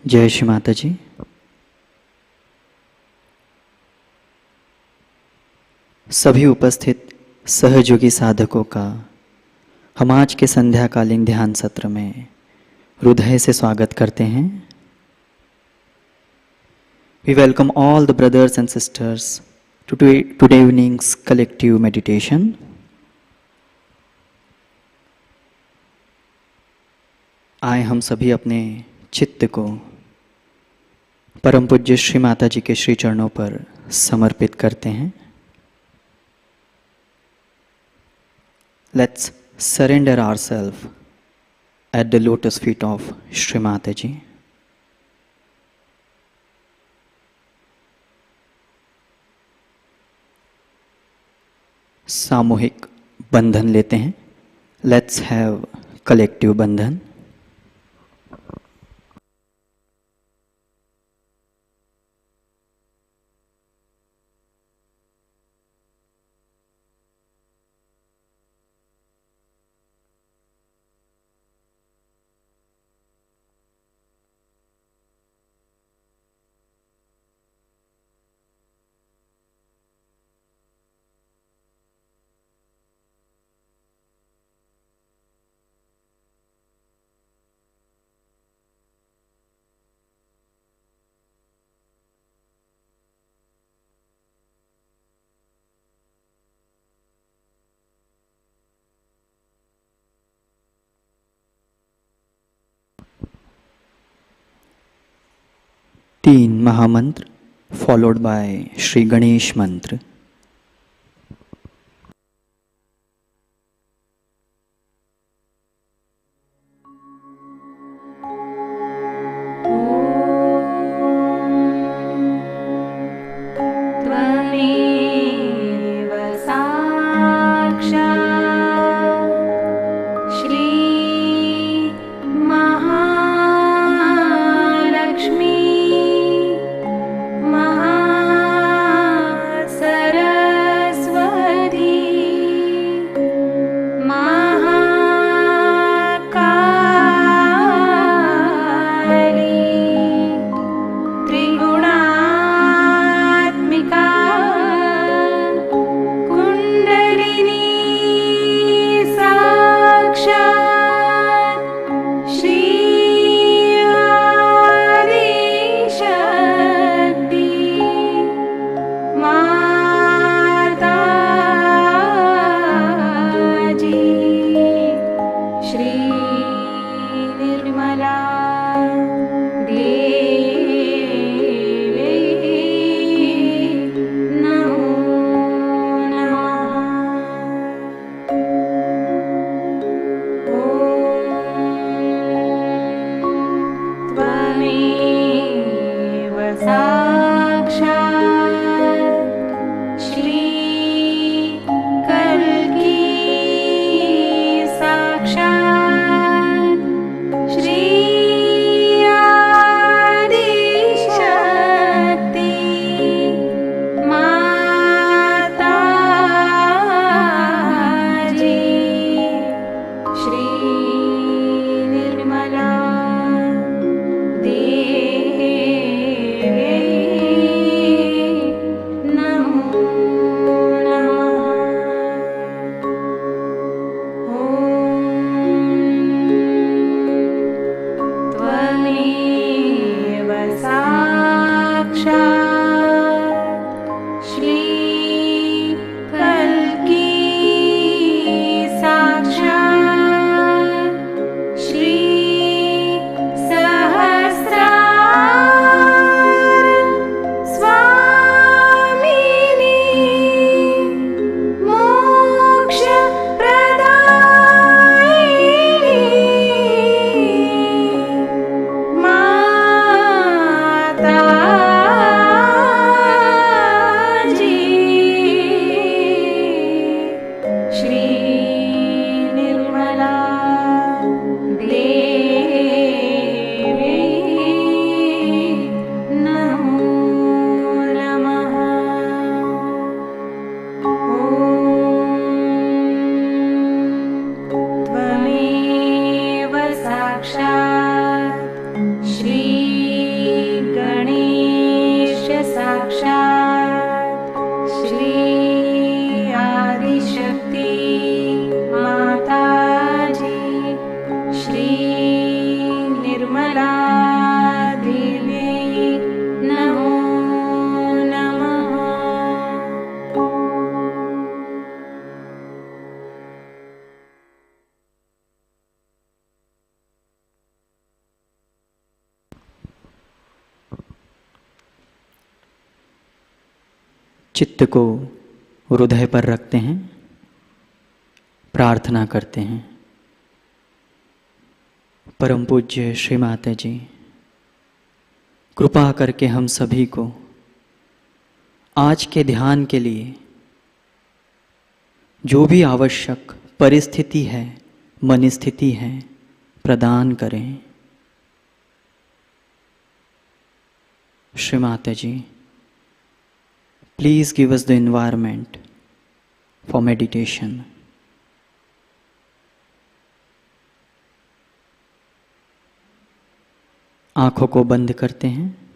जय श्री माताजी। सभी उपस्थित सहयोगी साधकों का हम आज के संध्याकालीन ध्यान सत्र में हृदय से स्वागत करते हैं। We welcome all the brothers and sisters to today evening's collective meditation. आए हम सभी अपने चित्त को परम पूज्य श्री माता जी के श्री चरणों पर समर्पित करते हैं। Let's surrender ourselves at the lotus feet of Shri Mataji. सामूहिक बंधन लेते हैं। Let's have collective बंधन। तीन महामंत्र followed by श्री गणेश मंत्र। त्वमेव साक्षात् श्री महालक्ष्मी महासरस्वती चित्त को हृदय पर रखते हैं, प्रार्थना करते हैं। परम पूज्य श्री माता जी, कृपा करके हम सभी को आज के ध्यान के लिए जो भी आवश्यक परिस्थिति है, मन स्थिति है, प्रदान करें। Shri Mata ji, please give us the environment for meditation. आंखों को बंद करते हैं।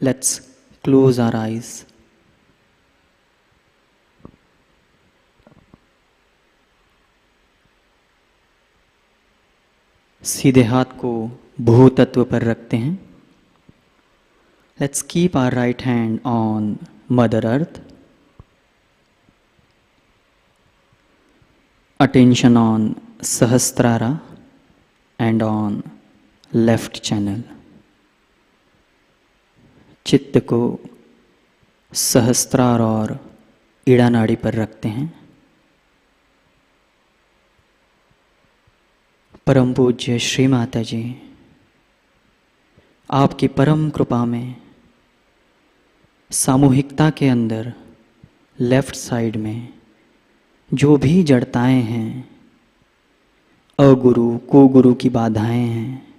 Let's close our eyes. सीधे हाथ को भूतत्व पर रखते हैं। Let's keep our right hand on mother earth. Attention on Sahasrara and on left channel. चित्त को सहस्त्रार और ईड़ा नाड़ी पर रखते हैं। परम पूज्य श्री माता जी, आपकी परम कृपा में सामूहिकता के अंदर लेफ्ट साइड में जो भी जड़ताएं हैं, अगुरु कुगुरु की बाधाएं हैं,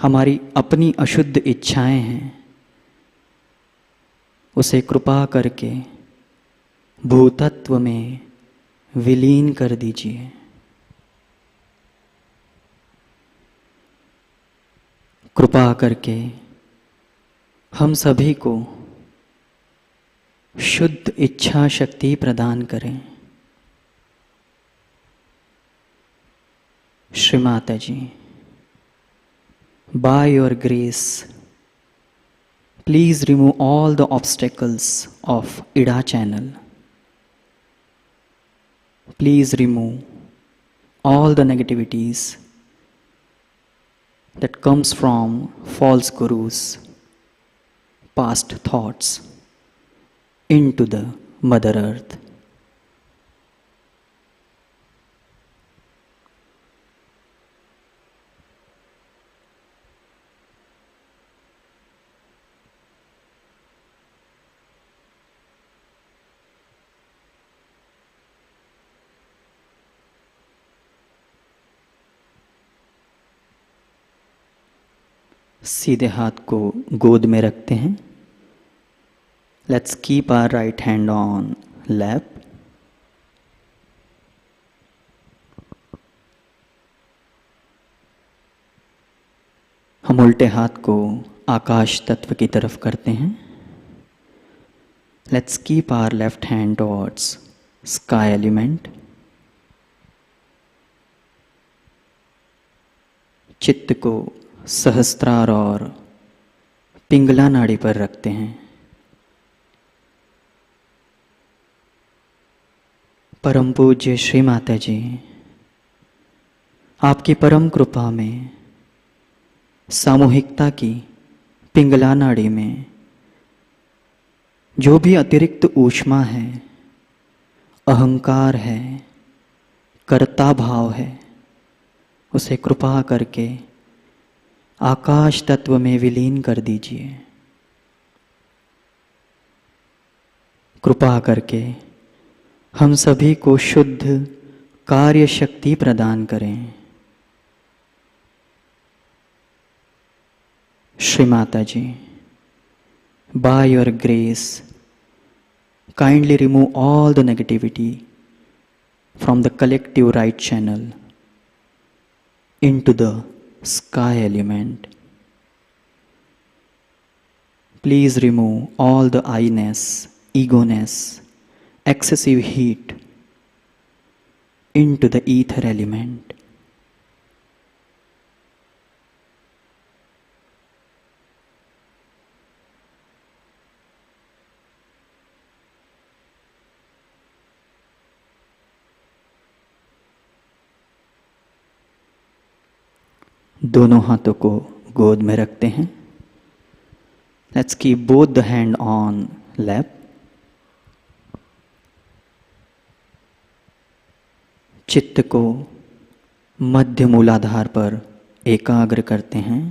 हमारी अपनी अशुद्ध इच्छाएं हैं, उसे कृपा करके भूतत्व में विलीन कर दीजिए। कृपा करके हम सभी को शुद्ध इच्छा शक्ति प्रदान करें। श्री माता जी, by your grace, please remove all the obstacles of Ida channel. Please remove all the negativities that comes from false gurus, past thoughts into the Mother Earth. सीधे हाथ को गोद में रखते हैं। Let's keep our right hand on lap. हम उल्टे हाथ को आकाश तत्व की तरफ करते हैं। Let's keep our left hand towards sky element. चित्त को सहस्त्रार और पिंगला नाड़ी पर रखते हैं। परम पूज्य श्री माता जी, आपकी परम कृपा में सामूहिकता की पिंगला नाड़ी में जो भी अतिरिक्त ऊष्मा है, अहंकार है, कर्ता भाव है, उसे कृपा करके आकाश तत्व में विलीन कर दीजिए। कृपा करके हम सभी को शुद्ध कार्य शक्ति प्रदान करें। श्री माता जी, by your grace, kindly remove all the negativity from the collective right channel into the sky element. Please remove all the I-ness, ego-ness, excessive heat into the ether element. दोनों हाथों को गोद में रखते हैं। Let's keep both the hand on lap. चित्त को मध्य मूलाधार पर एकाग्र करते हैं.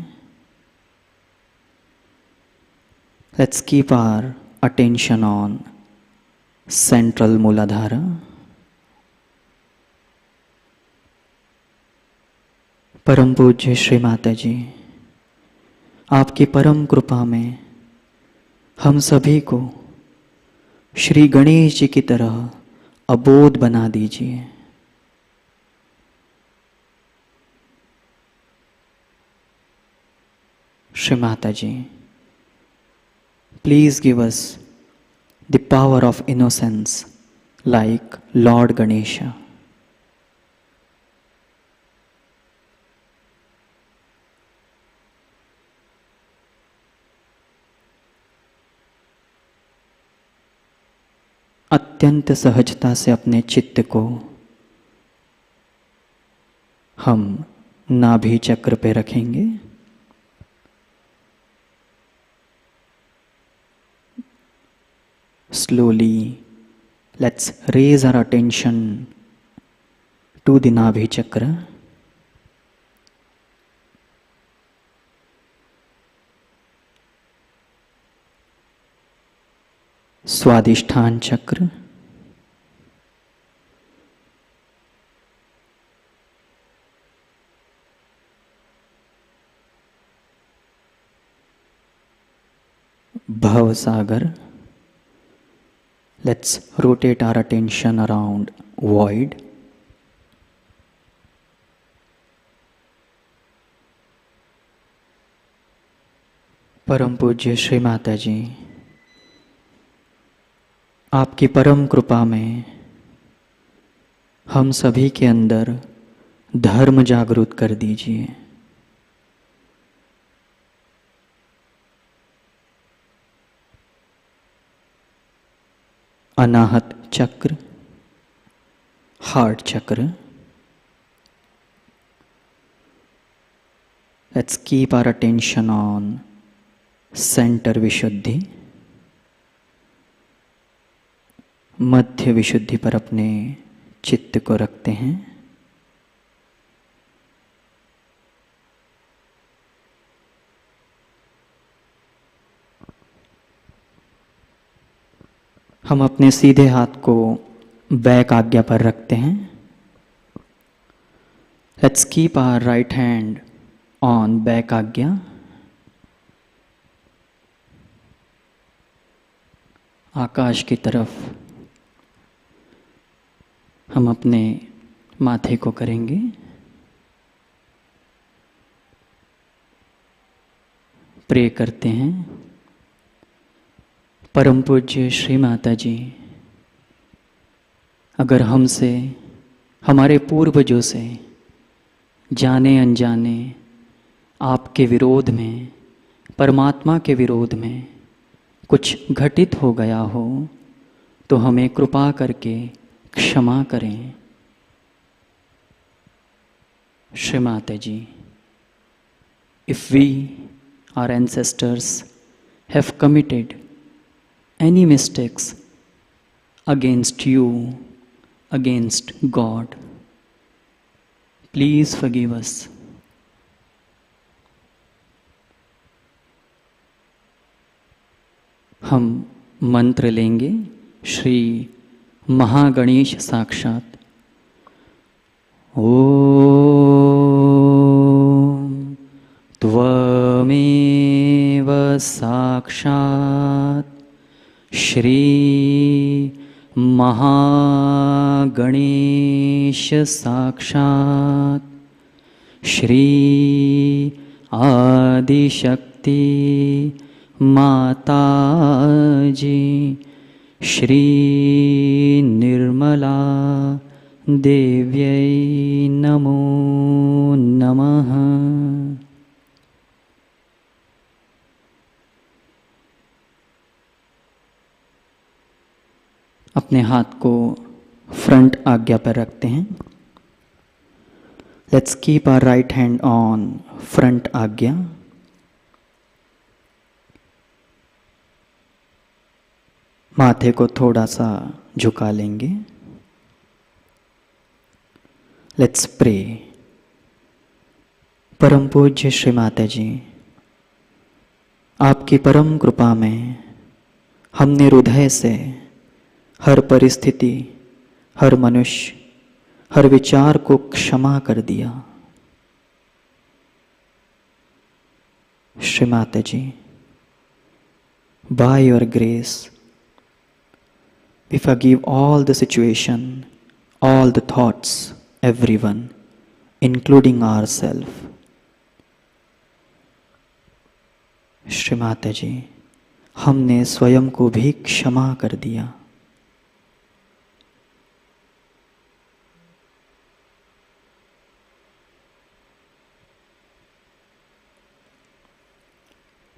Let's keep our attention on central Mooladhara. परम पूज्य श्री माता जी, आपकी परम कृपा में हम सभी को श्री गणेश जी की तरह अबोध बना दीजिए. श्री माता जी, please give us the power of innocence like Lord Ganesha. अत्यंत सहजता से अपने चित्त को हम नाभि चक्र पे रखेंगे. Slowly, let's raise our attention to the Nabhi Chakra. स्वादिष्ठान चक्र, भव सागर. Let's rotate our attention around void. परम पूज्य श्री माता जी, आपकी परम कृपा में हम सभी के अंदर धर्म जागृत कर दीजिए. अनाहत चक्र, हार्ट चक्र. Let's keep our attention on center विशुद्धि. मध्य विशुद्धि पर अपने चित्त को रखते हैं. हम अपने सीधे हाथ को बैक आज्ञा पर रखते हैं. Let's keep our right hand on back आज्ञा. आकाश की तरफ हम अपने माथे को करेंगे. प्रे करते हैं. परम पूज्य श्री माता जी, अगर हमसे, हमारे पूर्वजों से जाने अनजाने आपके विरोध में, परमात्मा के विरोध में कुछ घटित हो गया हो तो हमें कृपा करके क्षमा करें. श्री माता जी, if we, our ancestors, have committed any mistakes against you, against God, please forgive us. हम मंत्र लेंगे श्री महागणेश साक्षात. ओम त्वमेव साक्षात श्री महागणेश साक्षात श्री आदिशक्ति माताजी श्री निर्मला देव्यै नमो नमः. अपने हाथ को फ्रंट आज्ञा पर रखते हैं. Let's keep our right hand on front Ajna. माथे को थोड़ा सा झुका लेंगे। Let's pray. परम पूज्य श्री माताजी, आपकी परम कृपा में हमने हृदय से हर परिस्थिति, हर मनुष्य, हर विचार को क्षमा कर दिया। श्री माताजी, by your grace, we forgive all the situation, all the thoughts, everyone, including ourselves. Shri माताजी, हमने स्वयं को भी क्षमा कर दिया।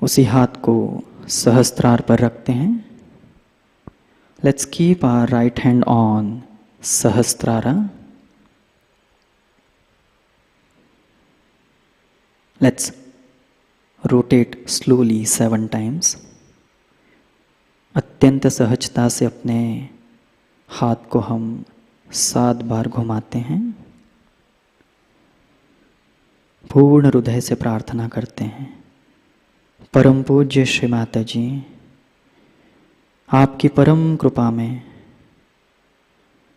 उसी हाथ को सहस्त्रार पर रखते हैं। Let's keep our right hand on Sahasrara. Let's rotate slowly 7 times। अत्यंत सहजता से अपने हाथ को हम 7 बार घुमाते हैं। पूर्ण हृदय से प्रार्थना करते हैं, परम पूज्य श्री माताजी, आपकी परम कृपा में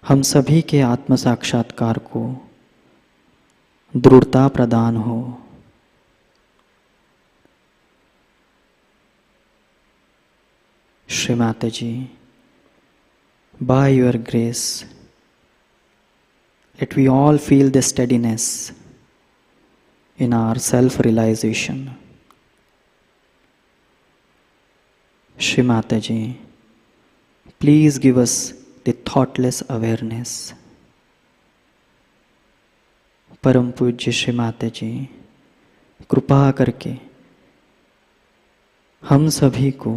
हम सभी के आत्म साक्षात्कार को दृढ़ता प्रदान हो। श्री माताजी, by your grace, let we all feel the steadiness in our self-realization. Shri Mataji, please give us the thoughtless awareness. परम पूज्य श्री माताजी, कृपा करके हम सभी को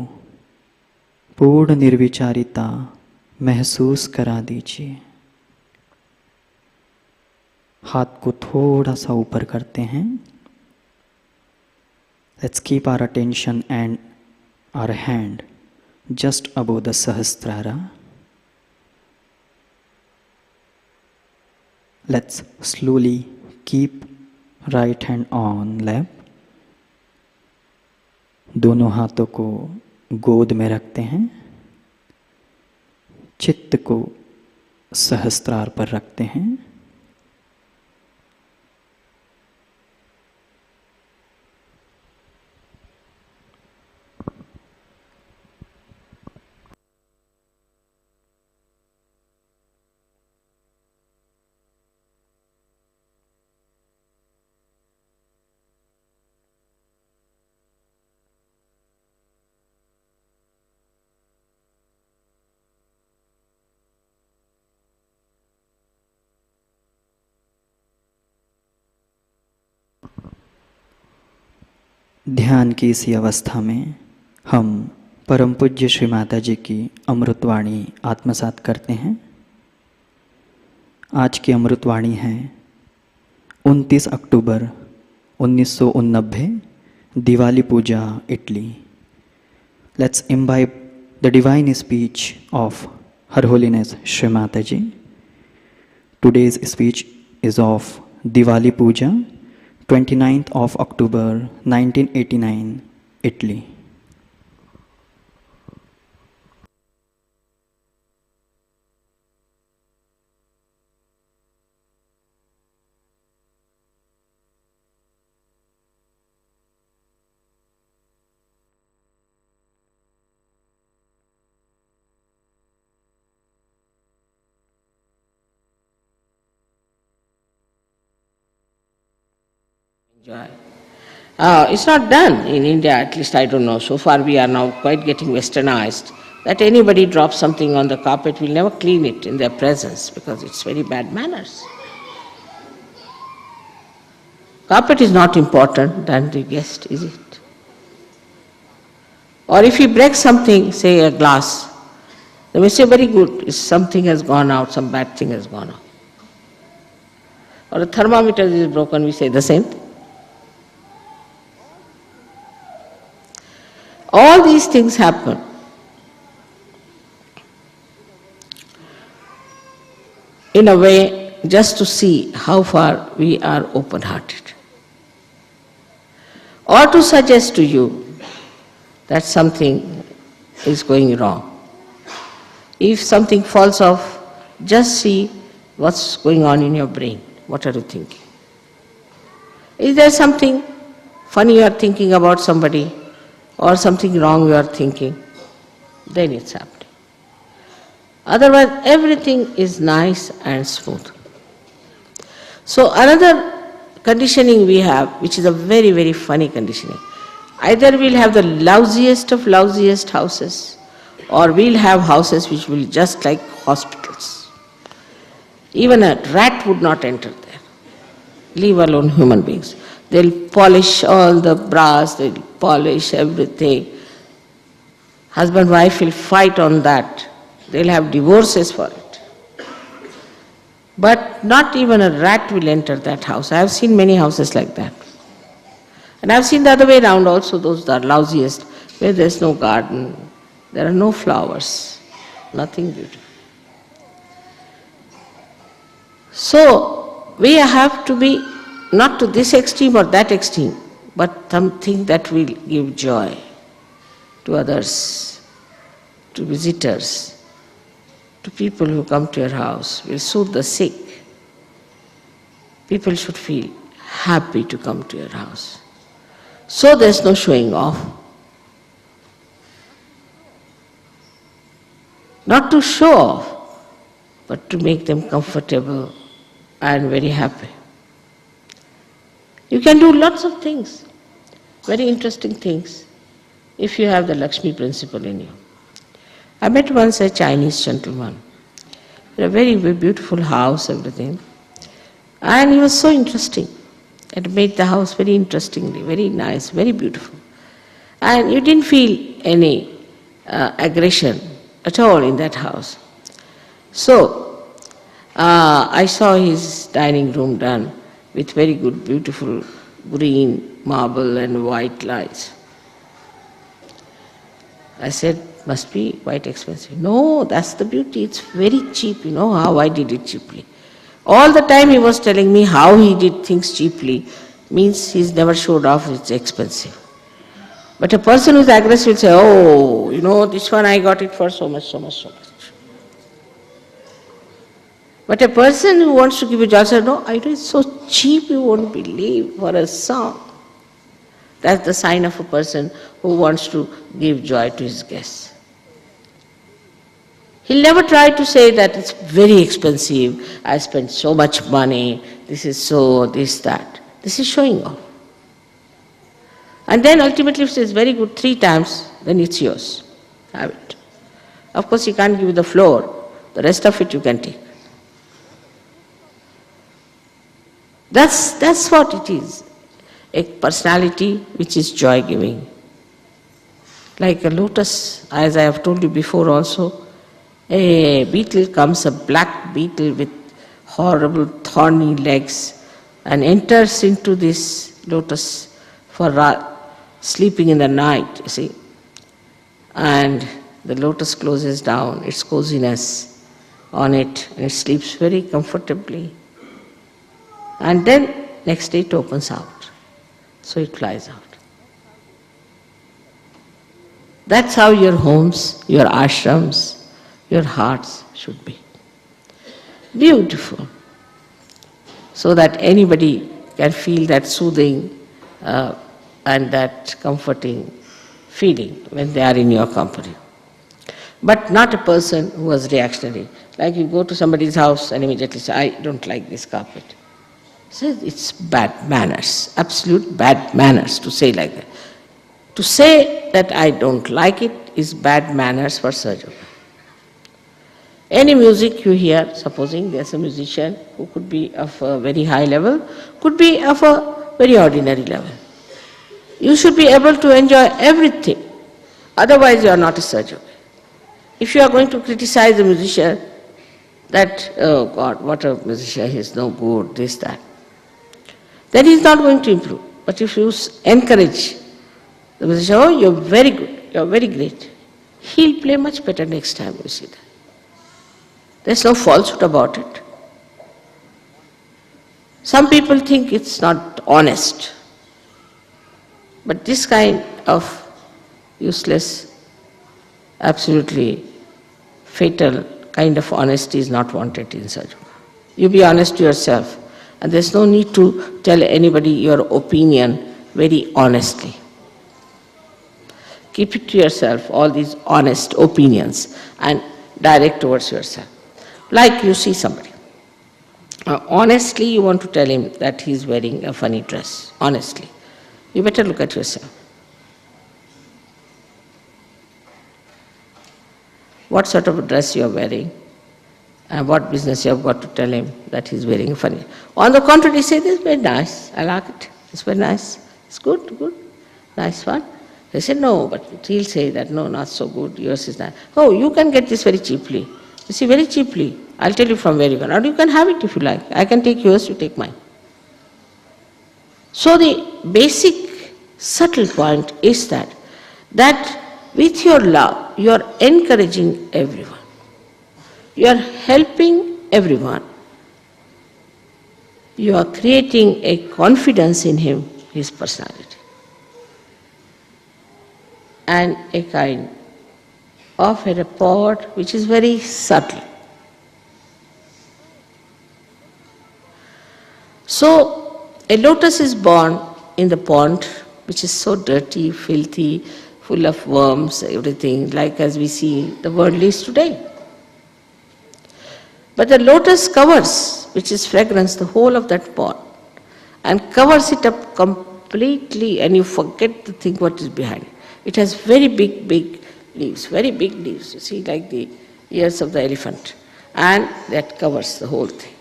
पूर्ण निर्विचारिता महसूस करा दीजिए। हाथ को थोड़ा सा ऊपर करते हैं। Let's keep our attention and our hand just above the Sahasrara. Let's slowly keep right hand on lap. दोनों हाथों को गोद में रखते हैं। चित्त को सहस्त्रार पर रखते हैं। ध्यान की इसी अवस्था में हम परम पूज्य श्री माताजी की अमृतवाणी आत्मसात करते हैं। आज की अमृतवाणी है 29 अक्टूबर 1989, Diwali Puja, Italy. Let's imbibe the divine speech of her holiness Shri Mataji. Today's speech is of Diwali Puja, 29th of October 1989, Italy. It's not done in India, at least I don't know. So far we are now quite getting westernized, that anybody drops something on the carpet, we'll never clean it in their presence because it's very bad manners. Carpet is not important than the guest, is it? Or if he breaks something, say a glass, then we say very good, something has gone out, some bad thing has gone out. Or a thermometer is broken, we say the same thing. All these things happen in a way just to see how far we are open-hearted. Or to suggest to you that something is going wrong. If something falls off, just see what's going on in your brain. What are you thinking? Is there something funny you are thinking about somebody, or something wrong you are thinking? Then it's happening. Otherwise, everything is nice and smooth. So another conditioning we have, which is a very, very funny conditioning. Either we'll have the lousiest of lousiest houses, or we'll have houses which will just like hospitals. Even a rat would not enter there, leave alone human beings. They'll polish all the brass, they'll polish everything. Husband, wife will fight on that. They'll have divorces for it. But not even a rat will enter that house. I have seen many houses like that. And I've seen the other way around also, those that are lousiest, where there's no garden, there are no flowers, nothing beautiful. So, we have to be not to this extreme or that extreme, but something that will give joy to others, to visitors, to people who come to your house, will soothe the sick. People should feel happy to come to your house. So there's no showing off. Not to show off, but to make them comfortable and very happy. You can do lots of things, very interesting things, if you have the Lakshmi principle in you. I met once a Chinese gentleman, in a very, very beautiful house, everything. And he was so interesting. It made the house very interestingly, very nice, very beautiful. And you didn't feel any aggression at all in that house. So, I saw his dining room done with very good, beautiful green marble and white lights. I said, must be quite expensive. No, that's the beauty. It's very cheap. You know how I did it cheaply. All the time he was telling me how he did things cheaply, means he's never showed off it's expensive. But a person who's aggressive will say, oh, you know, this one I got it for so much, so much, so much. But a person who wants to give you joy says, no, I do it so cheap you won't believe, for a song. That's the sign of a person who wants to give joy to his guests. He'll never try to say that it's very expensive, I spent so much money, this is so, this, that. This is showing off. And then ultimately if it's very good 3 times, then it's yours. Have it. Of course he can't give you the floor, the rest of it you can take. That's what it is. A personality which is joy-giving. Like a lotus, as I have told you before also, a beetle comes, a black beetle with horrible thorny legs, and enters into this lotus for sleeping in the night, you see. And the lotus closes down, its coziness on it, and it sleeps very comfortably. And then next day it opens out, so it flies out. That's how your homes, your ashrams, your hearts should be. Beautiful. So that anybody can feel that soothing and that comforting feeling when they are in your company. But not a person who was reactionary. Like you go to somebody's house and immediately say, I don't like this carpet. So it's bad manners, absolute bad manners to say like that. To say that I don't like it is bad manners for Sahajayoga. Any music you hear, supposing there's a musician who could be of a very high level, could be of a very ordinary level. You should be able to enjoy everything, otherwise you are not a Sahajayoga. If you are going to criticize a musician, that, oh God, what a musician, he is no good, this, that, then he is not going to improve. But if you encourage the musician, oh, you're very good, you're very great, he'll play much better next time, you see that. There's no falsehood about it. Some people think it's not honest. But this kind of useless, absolutely fatal kind of honesty is not wanted in Sahajayoga. You be honest to yourself, and there's no need to tell anybody your opinion very honestly. Keep it to yourself, all these honest opinions, and direct towards yourself. Like you see somebody. Honestly, you want to tell him that he's wearing a funny dress. Honestly. You better look at yourself. What sort of a dress you are wearing, and what business you have got to tell him that he's wearing a funny. On the contrary, say, this is very nice, I like it, it's very nice, it's good, nice one. They say, no, but he'll say that, no, not so good, yours is nice. Oh, you can get this very cheaply. You see, very cheaply. I'll tell you from where you can. Or you can have it if you like. I can take yours, you take mine. So the basic subtle point is that with your love, you are encouraging everyone. You are helping everyone. You are creating a confidence in him, his personality. And a kind of a rapport which is very subtle. So, a lotus is born in the pond, which is so dirty, filthy, full of worms, everything, like as we see the world is today. But the lotus covers, which is fragrance, the whole of that pond, and covers it up completely, and you forget to think what is behind it. It has very big leaves, you see, like the ears of the elephant, and that covers the whole thing.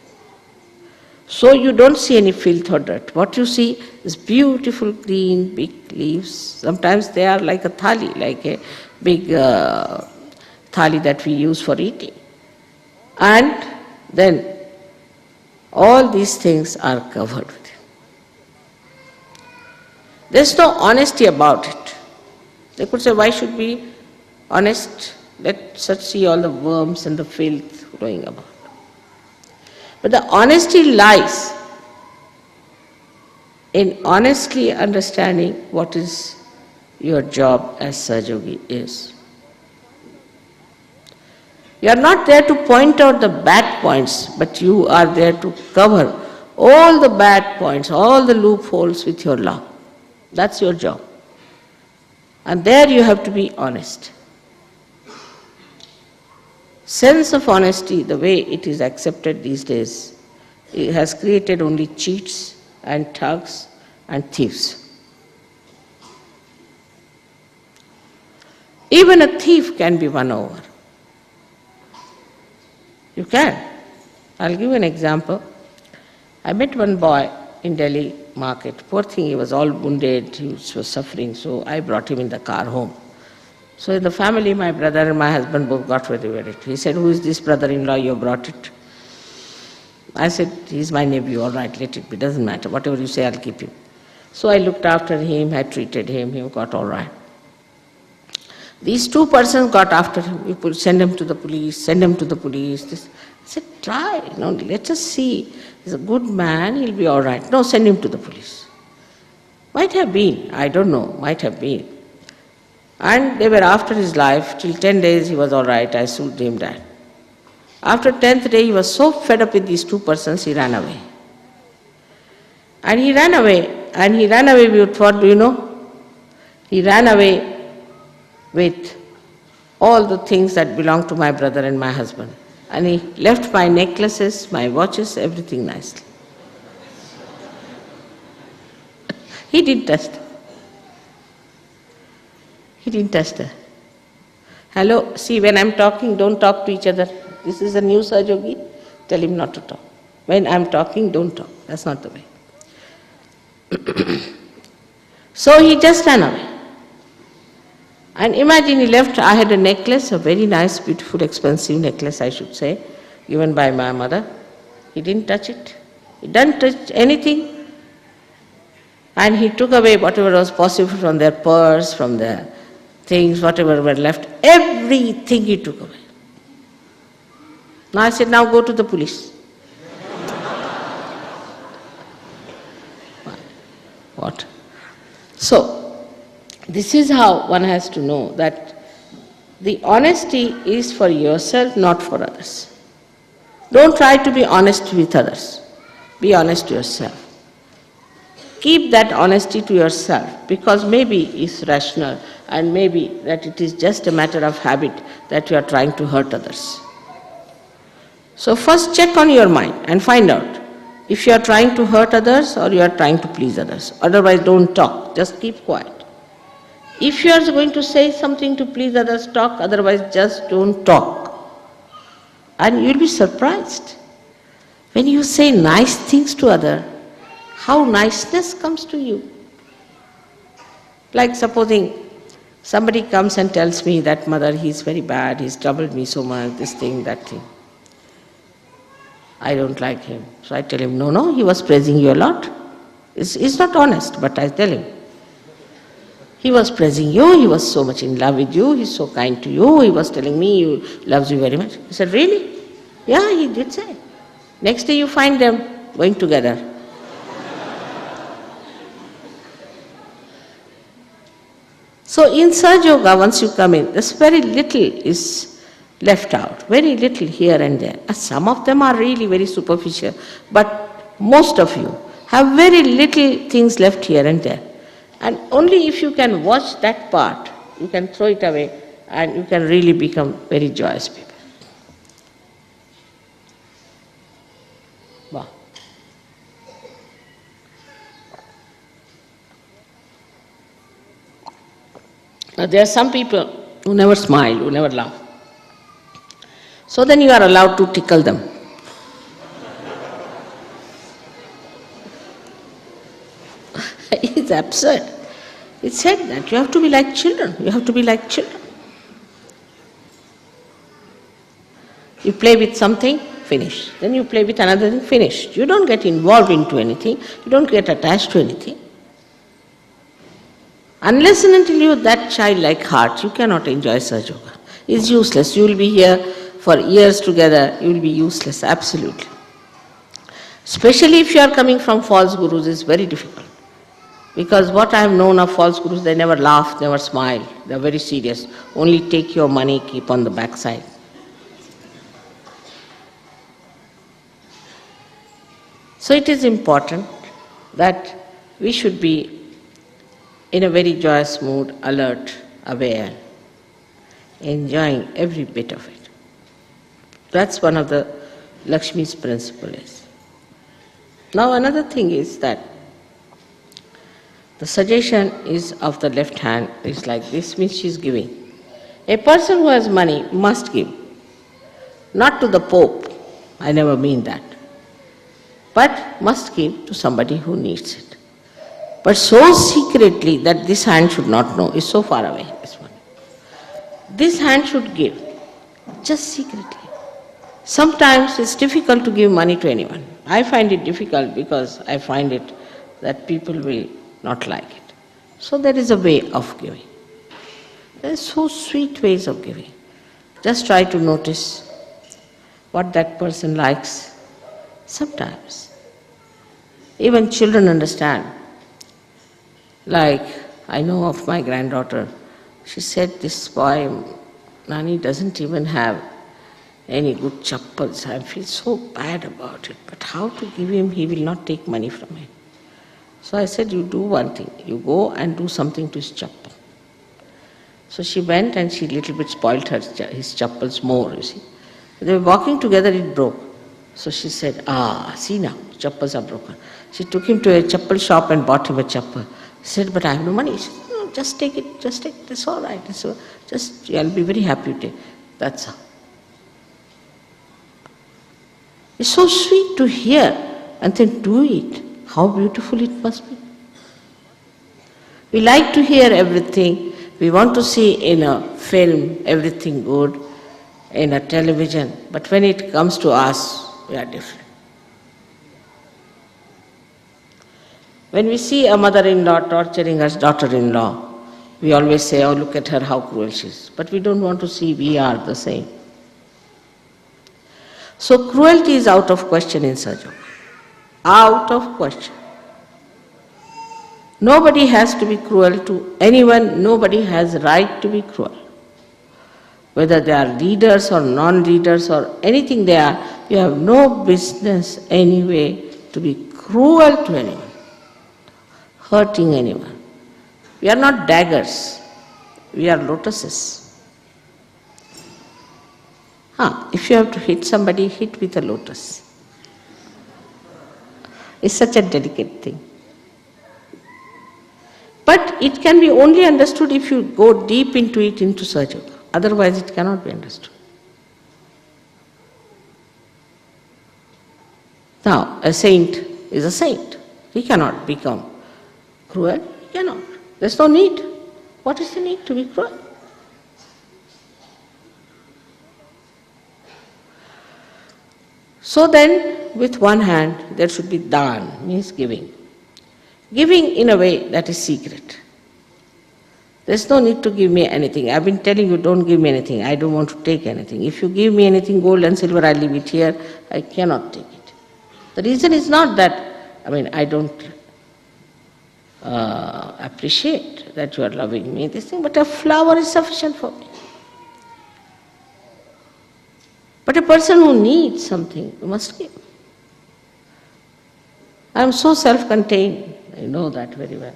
So you don't see any filth or dirt. What you see is beautiful green, big leaves. Sometimes they are like a thali, like a big thali that we use for eating. And then all these things are covered with it. There's no honesty about it. They could say, why should we be honest? Let's see all the worms and the filth growing about. But the honesty lies in honestly understanding what is your job as Sahajayogi is. You are not there to point out the bad points, but you are there to cover all the bad points, all the loopholes with your love. That's your job. And there you have to be honest. Sense of honesty, the way it is accepted these days, it has created only cheats and thugs and thieves. Even a thief can be won over. You can. I'll give you an example. I met one boy in Delhi market. Poor thing, he was all wounded, he was suffering, so I brought him in the car home. So in the family, my brother and my husband both got very worried. He said, who is this brother-in-law you brought it? I said, he's my nephew, all right, let it be, doesn't matter. Whatever you say, I'll keep him. So I looked after him, I treated him, he got all right. These two persons got after him. You could send him to the police, send him to the police. I said, try, let us see. He's a good man, he'll be all right. No, send him to the police. Might have been, I don't know, might have been. And they were after his life. Till 10 days he was all right. I soothed him that. After 10th day he was so fed up with these two persons, he ran away. And he ran away with what, do you know? He ran away with all the things that belonged to my brother and my husband. And he left my necklaces, my watches, everything nicely. He didn't touch them. He didn't touch them. Hello, see, when I'm talking, don't talk to each other. This is a new Sahajayogi, tell him not to talk. When I'm talking, don't talk. That's not the way. So he just ran away. And imagine he left, I had a necklace, a very nice, beautiful, expensive necklace, I should say, given by my mother. He didn't touch it. He didn't touch anything. And he took away whatever was possible from their purse, from their things, whatever were left, everything he took away. Now I said, now go to the police. So, this is how one has to know that the honesty is for yourself, not for others. Don't try to be honest with others. Be honest to yourself. Keep that honesty to yourself, because maybe it's rational and maybe that it is just a matter of habit that you are trying to hurt others. So first check on your mind and find out if you are trying to hurt others or you are trying to please others. Otherwise don't talk, just keep quiet. If you are going to say something to please others, talk, otherwise just don't talk. And you'll be surprised. When you say nice things to others, how niceness comes to you. Like supposing somebody comes and tells me that, "Mother, he's very bad, he's troubled me so much, this thing, that thing. I don't like him." So I tell him, no, he was praising you a lot. He's not honest, but I tell him. He was praising you, he was so much in love with you, he's so kind to you, he was telling me he loves you very much. He said, "Really?" "Yeah, he did say." Next day you find them going together. So in Sahaja Yoga, once you come in, there's very little is left out, very little here and there. Some of them are really very superficial, but most of you have very little things left here and there. And only if you can watch that part, you can throw it away and you can really become very joyous people. Wow. Now there are some people who never smile, who never laugh. So then you are allowed to tickle them. It's absurd. It said that you have to be like children. You have to be like children. You play with something, finish. Then you play with another thing, finished. You don't get involved into anything. You don't get attached to anything. Unless and until you have that childlike heart, you cannot enjoy Sahaja Yoga. It's useless. You will be here for years together. You will be useless, absolutely. Especially if you are coming from false gurus, it's very difficult. Because what I have known of false gurus, they never laugh, never smile. They are very serious. Only take your money, keep on the backside. So it is important that we should be in a very joyous mood, alert, aware, enjoying every bit of it. That's one of the Lakshmi's principles. Now another thing is that the suggestion is of the left hand is like this, means she is giving. A person who has money must give. Not to the Pope, I never mean that. But must give to somebody who needs it. But so secretly that this hand should not know, is so far away, this one. This hand should give, just secretly. Sometimes it's difficult to give money to anyone. I find it difficult because I find it that people will not like it. So there is a way of giving. There are so sweet ways of giving. Just try to notice what that person likes. Sometimes even children understand. Like, I know of my granddaughter, she said, "This boy, Nani, doesn't even have any good chappals. I feel so bad about it. But how to give him? He will not take money from him." So I said, "You do one thing. You go and do something to his chappal." So she went and she little bit spoilt his chappals more, you see. They were walking together, it broke. So she said, "See now, chappals are broken." She took him to a chappal shop and bought him a chappal. He said, "But I have no money." She said, "No, just take it, it's all right. So just, I'll be very happy to take." That's how. It's so sweet to hear and then do it. How beautiful it must be. We like to hear everything. We want to see in a film everything good, in a television. But when it comes to us, we are different. When we see a mother-in-law torturing her daughter-in-law, we always say, "Oh, look at her, how cruel she is." But we don't want to see we are the same. So cruelty is out of question in Sahaja Yoga. Out of question. Nobody has to be cruel to anyone, nobody has right to be cruel. Whether they are leaders or non-leaders or anything they are, you have no business anyway to be cruel to anyone, hurting anyone. We are not daggers, we are lotuses. If you have to hit somebody, hit with a lotus. It's such a delicate thing. But it can be only understood if you go deep into it, into Sahaja. Otherwise it cannot be understood. Now, a saint is a saint. He cannot become cruel. He cannot. There's no need. What is the need to be cruel? So then, with one hand, there should be dan, means giving. Giving in a way that is secret. There's no need to give me anything. I've been telling you, don't give me anything. I don't want to take anything. If you give me anything, gold and silver, I'll leave it here. I cannot take it. The reason is not that, I don't appreciate that you are loving me, this thing, but a flower is sufficient for me. But a person who needs something, you must give. I am so self-contained, I know that very well.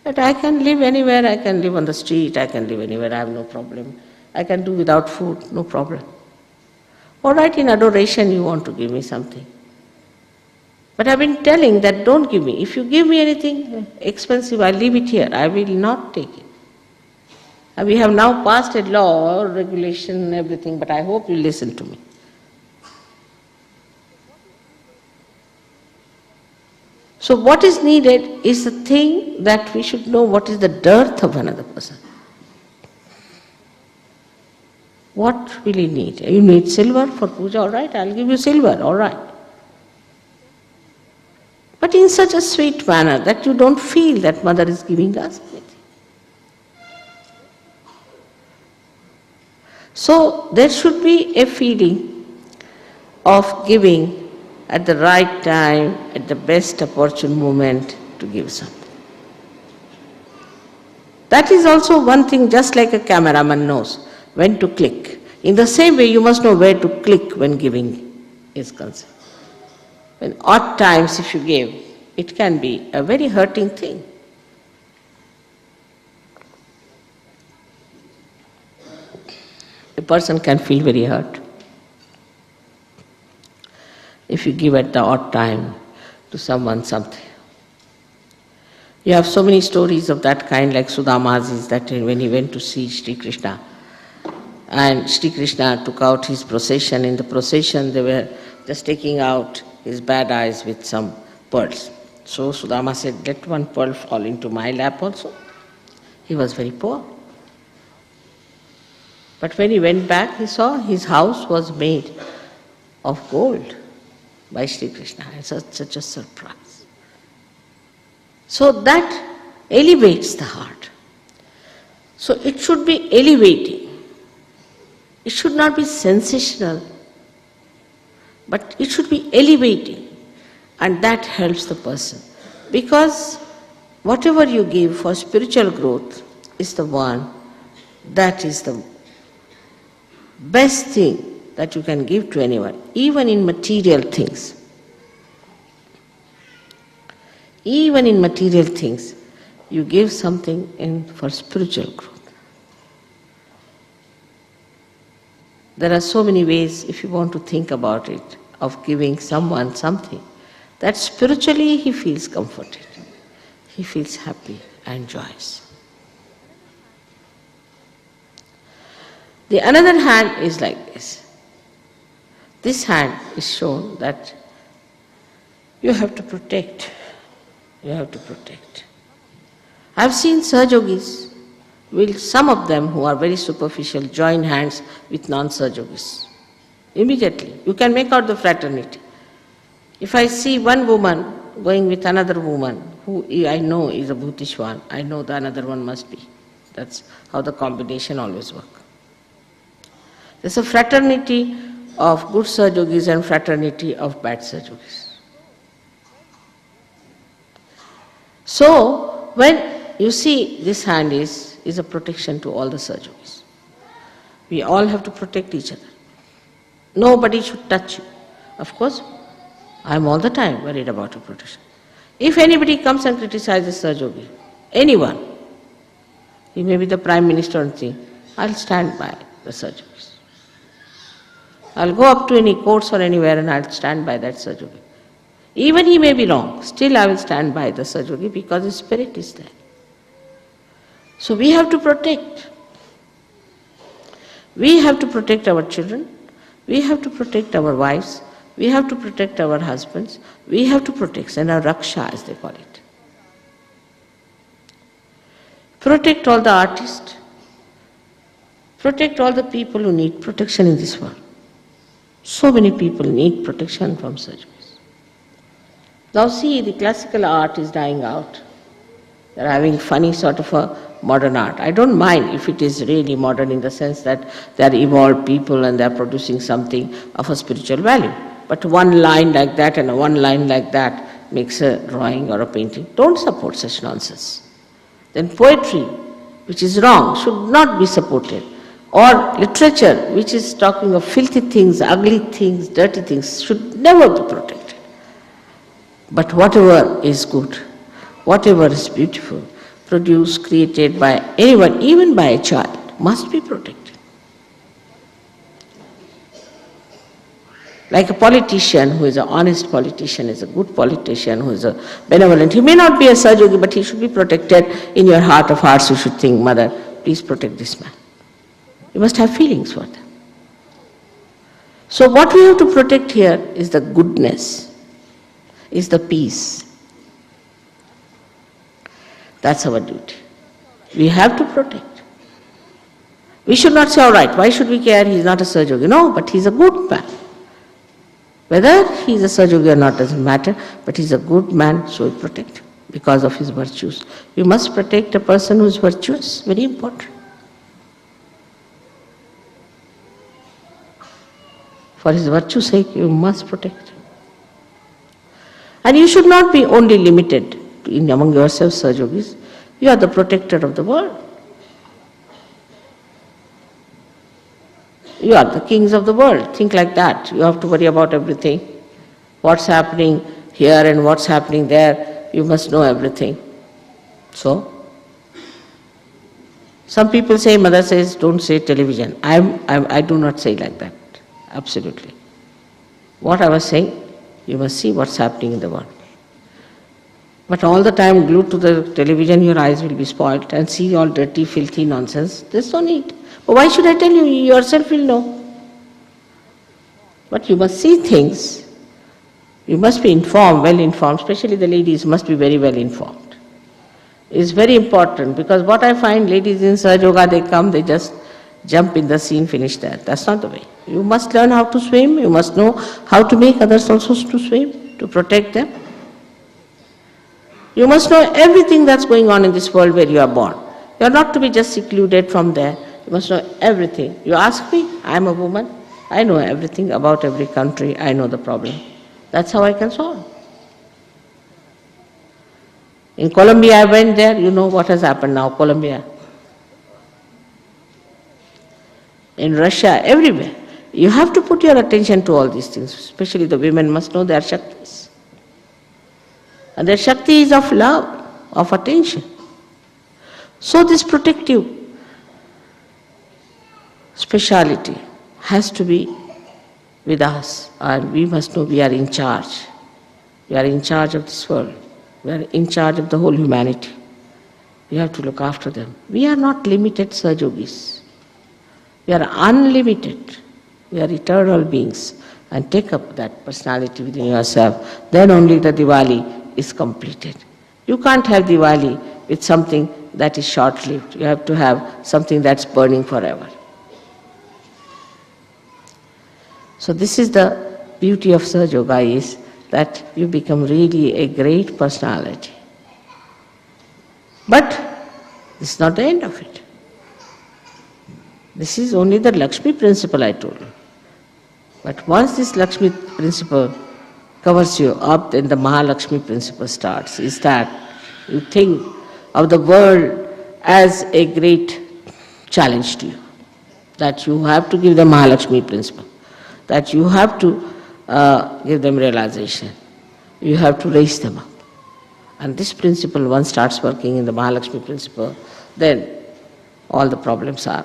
That I can live anywhere, I can live on the street, I can live anywhere, I have no problem. I can do without food, no problem. All right, in adoration you want to give me something. But I've been telling that don't give me. If you give me anything expensive, I'll leave it here. I will not take it. And we have now passed a law, regulation, everything, but I hope you listen to me. So what is needed is the thing that we should know what is the dearth of another person. What will you need? You need silver for puja, all right, I'll give you silver, all right. But in such a sweet manner that you don't feel that mother is giving us anything. So there should be a feeling of giving at the right time, at the best opportune moment to give something. That is also one thing, just like a cameraman knows when to click. In the same way, you must know where to click when giving is concerned. When odd times if you give, it can be a very hurting thing. A person can feel very hurt if you give at the odd time to someone something. You have so many stories of that kind, like Sudama's, that when he went to see Shri Krishna, and Shri Krishna took out his procession. In the procession, they were just taking out his bad eyes with some pearls. So Sudama said, let one pearl fall into my lap also. He was very poor. But when he went back, he saw his house was made of gold by Shri Krishna. It's such a surprise. So that elevates the heart. So it should be elevating. It should not be sensational, but it should be elevating, and that helps the person. Because whatever you give for spiritual growth is the one that is the best thing that you can give to anyone, even in material things. Even in material things, you give something for spiritual growth. There are so many ways, if you want to think about it, of giving someone something, that spiritually he feels comforted, he feels happy and joyous. The another hand is like this. This hand is shown that you have to protect. You have to protect. I have seen Sahajogis, some of them who are very superficial, join hands with non-Sahajogis. Immediately. You can make out the fraternity. If I see one woman going with another woman, who I know is a Bhutishwan, I know the another one must be. That's how the combination always works. There's a fraternity of good Sahajogis and fraternity of bad Sahajogis. So, when you see this hand is a protection to all the Sahajogis. We all have to protect each other. Nobody should touch you. Of course, I am all the time worried about your protection. If anybody comes and criticizes Sahajogi, anyone, he may be the Prime Minister and thing, I'll stand by the Sahajogis. I'll go up to any courts or anywhere and I'll stand by that Sahajogi. Even he may be wrong, still I will stand by the Sahajogi because his spirit is there. So we have to protect. We have to protect our children. We have to protect our wives. We have to protect our husbands. We have to protect, and our Raksha as they call it. Protect all the artists. Protect all the people who need protection in this world. So many people need protection from Sahajogis. Now see, the classical art is dying out. They are having funny sort of a modern art. I don't mind if it is really modern in the sense that they are evolved people and they are producing something of a spiritual value. But one line like that and one line like that makes a drawing or a painting. Don't support such nonsense. Then poetry, which is wrong, should not be supported. Or literature, which is talking of filthy things, ugly things, dirty things, should never be protected. But whatever is good, whatever is beautiful, produced, created by anyone, even by a child, must be protected. Like a politician who is an honest politician, is a good politician, who is a benevolent. He may not be a Sahajogi, but he should be protected. In your heart of hearts, you should think, Mother, please protect this man. You must have feelings for them. So what we have to protect here is the goodness, is the peace. That's our duty. We have to protect. We should not say, all right, why should we care? He's not a Sahajogi. No, but he's a good man. Whether he's a Sahajogi or not doesn't matter, but he's a good man, so we protect him because of his virtues. You must protect a person who is virtuous, very important. For his virtue's sake, you must protect him. And you should not be only limited in among yourselves, Sahajogis. You are the protector of the world. You are the kings of the world. Think like that. You have to worry about everything. What's happening here and what's happening there, you must know everything. So, some people say, Mother says, don't say television. I do not say like that. Absolutely. What I was saying, you must see what's happening in the world. But all the time glued to the television, your eyes will be spoiled and see all dirty, filthy nonsense. There's no need. But why should I tell you? You yourself will know. But you must see things. You must be informed, well informed. Especially the ladies must be very well informed. It's very important because what I find, ladies in Sahaja, they come, they just jump in the scene, finish that. That's not the way. You must learn how to swim. You must know how to make others also to swim, to protect them. You must know everything that's going on in this world where you are born. You are not to be just secluded from there. You must know everything. You ask me, I am a woman. I know everything about every country. I know the problem. That's how I can solve. In Colombia, I went there. You know what has happened now, Colombia. In Russia, everywhere. You have to put your attention to all these things. Especially the women must know their Shaktis. And their Shakti is of love, of attention. So this protective speciality has to be with us, and we must know we are in charge. We are in charge of this world. We are in charge of the whole humanity. We have to look after them. We are not limited Sahajogis. We are unlimited. We are eternal beings. And take up that personality within yourself. Then only the Diwali is completed. You can't have Diwali with something that is short-lived. You have to have something that's burning forever. So this is the beauty of Sahaja Yoga, is that you become really a great personality. But this is not the end of it. This is only the Lakshmi principle I told you. But once this Lakshmi principle covers you up, then the Mahalakshmi principle starts. Is that you think of the world as a great challenge to you. That you have to give them Mahalakshmi principle. That you have to give them realization. You have to raise them up. And this principle, one starts working in the Mahalakshmi principle, then all the problems are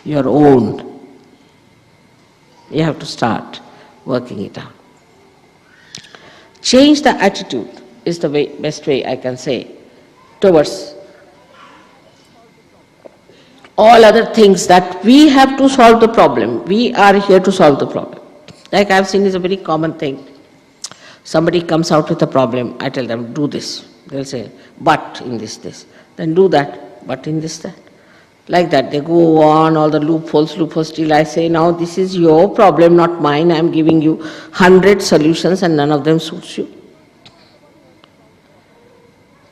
your own. You have to start working it out. Change the attitude is the best way I can say towards all other things that we have to solve the problem. We are here to solve the problem. Like I've seen is a very common thing. Somebody comes out with a problem, I tell them, do this. They'll say, but in this. Then do that, but in this, that. Like that, they go on, all the loopholes, till I say, now this is your problem, not mine. I'm giving you 100 solutions and none of them suits you.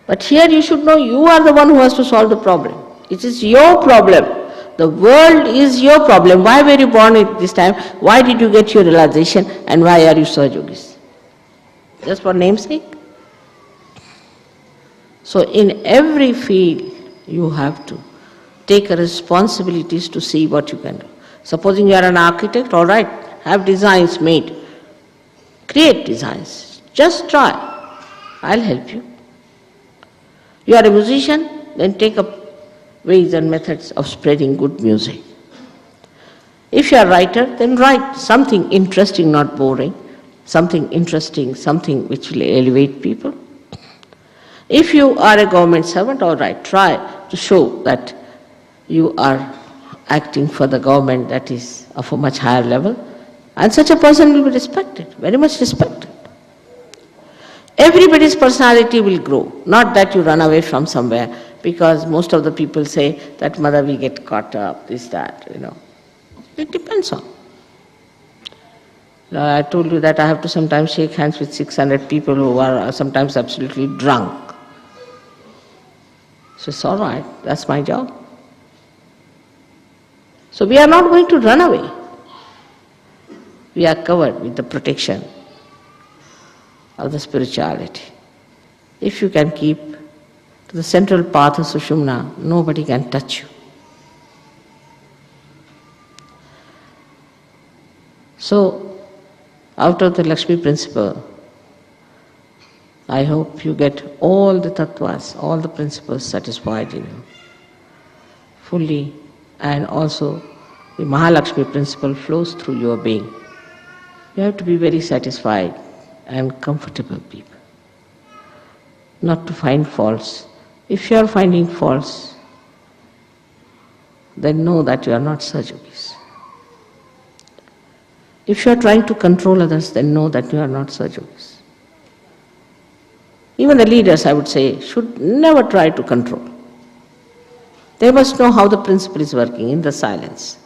But here you should know you are the one who has to solve the problem. It is your problem. The world is your problem. Why were you born at this time? Why did you get your realization? And why are you Sahajogis? Just for namesake? So in every field you have to take responsibilities to see what you can do. Supposing you are an architect, all right, have designs made. Create designs. Just try. I'll help you. You are a musician, then take up ways and methods of spreading good music. If you are a writer, then write something interesting, not boring. Something interesting, something which will elevate people. If you are a government servant, all right, try to show that you are acting for the government that is of a much higher level, and such a person will be respected, very much respected. Everybody's personality will grow, not that you run away from somewhere, because most of the people say that mother we get caught up, this, that, It depends on. I told you that I have to sometimes shake hands with 600 people who are sometimes absolutely drunk. So it's all right, that's my job. So we are not going to run away. We are covered with the protection of the spirituality. If you can keep to the central path of Sushumna, nobody can touch you. So, out of the Lakshmi principle, I hope you get all the tattvas, all the principles satisfied in you fully, and also the Mahalakshmi principle flows through your being. You have to be very satisfied and comfortable people, not to find faults. If you are finding faults, then know that you are not Sahajogis. If you are trying to control others, then know that you are not Sahajogis. Even the leaders, I would say, should never try to control. They must know how the principle is working in the silence.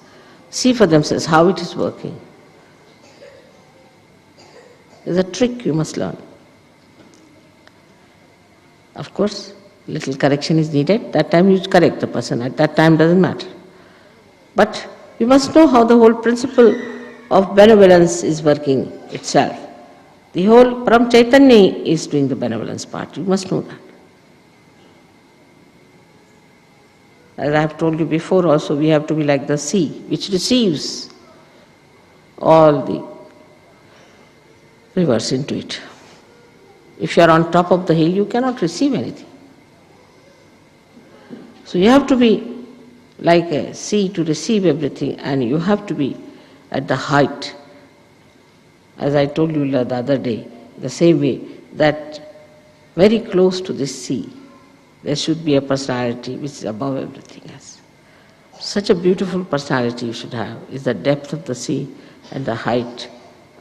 See for themselves how it is working. There's a trick you must learn. Of course, little correction is needed. That time you correct the person. At that time doesn't matter. But you must know how the whole principle of benevolence is working itself. The whole Param Chaitanya is doing the benevolence part. You must know that. As I have told you before also, we have to be like the sea, which receives all the rivers into it. If you are on top of the hill, you cannot receive anything. So you have to be like a sea to receive everything, and you have to be at the height. As I told you the other day, the same way that very close to this sea, there should be a personality which is above everything else. Such a beautiful personality you should have is the depth of the sea and the height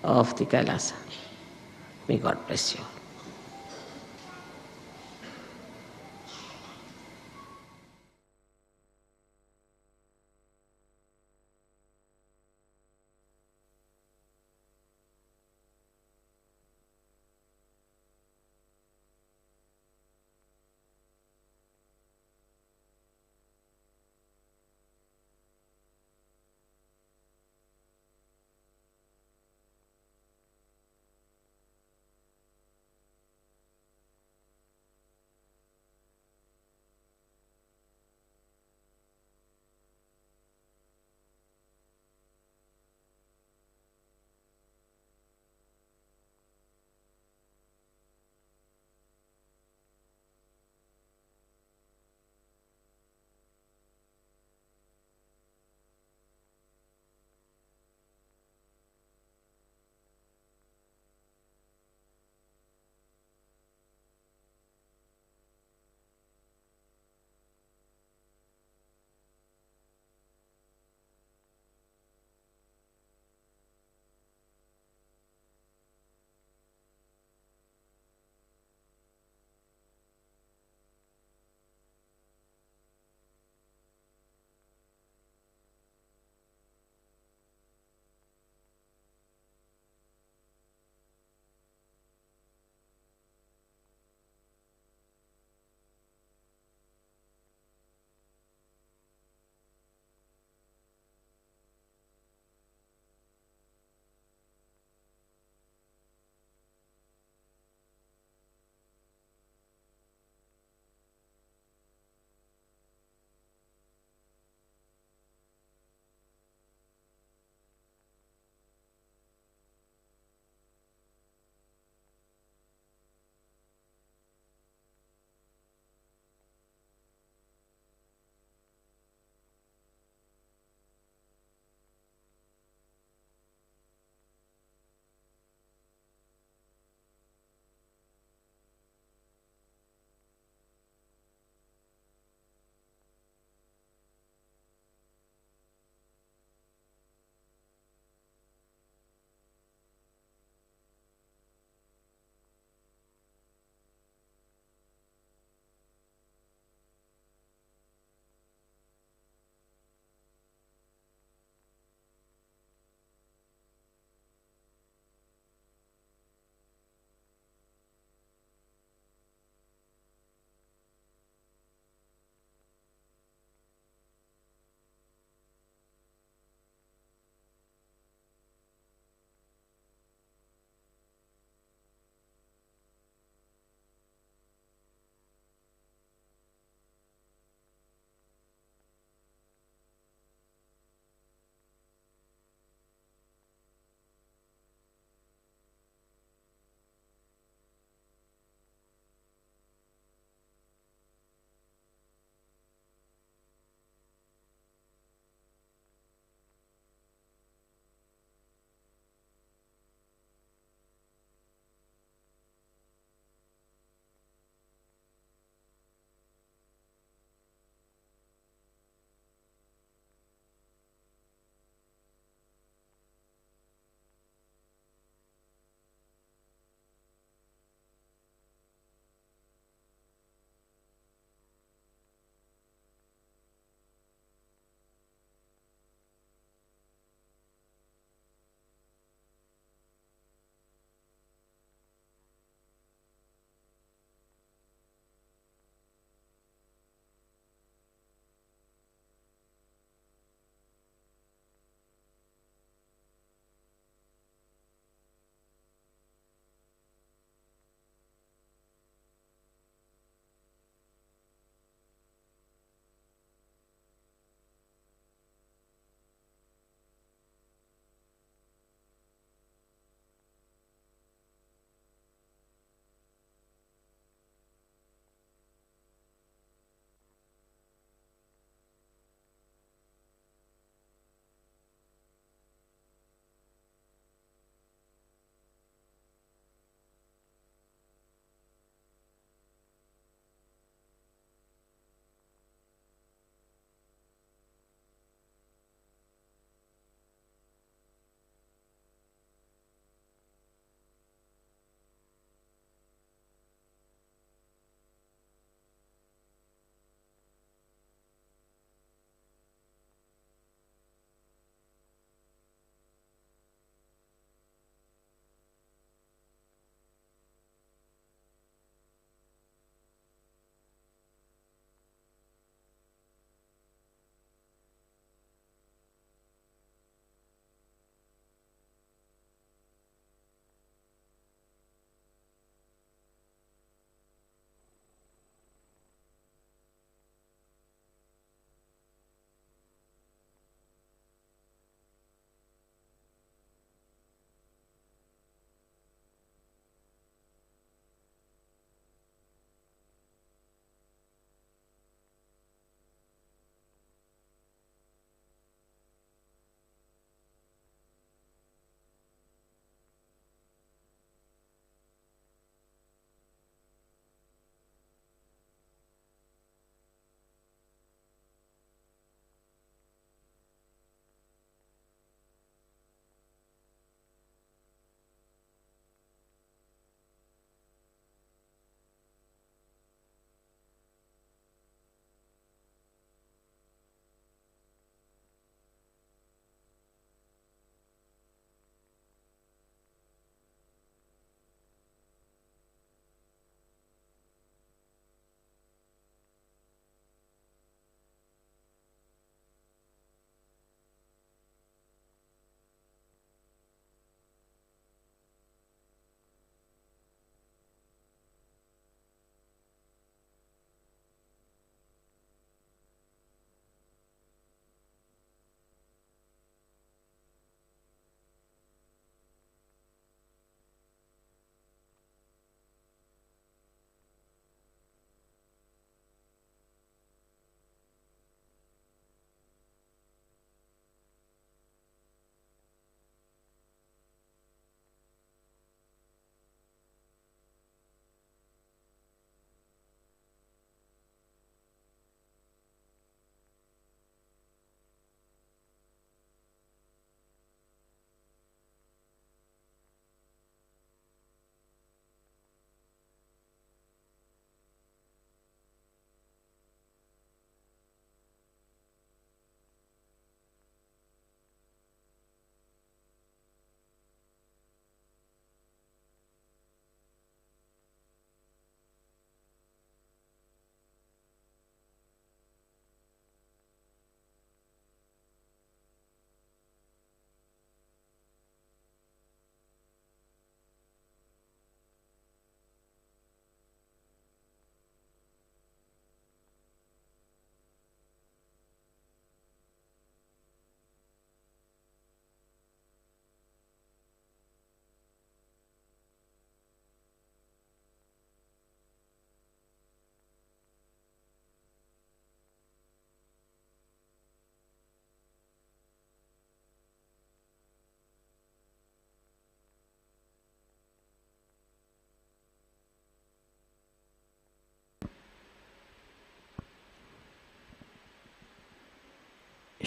of the Kailasa. May God bless you.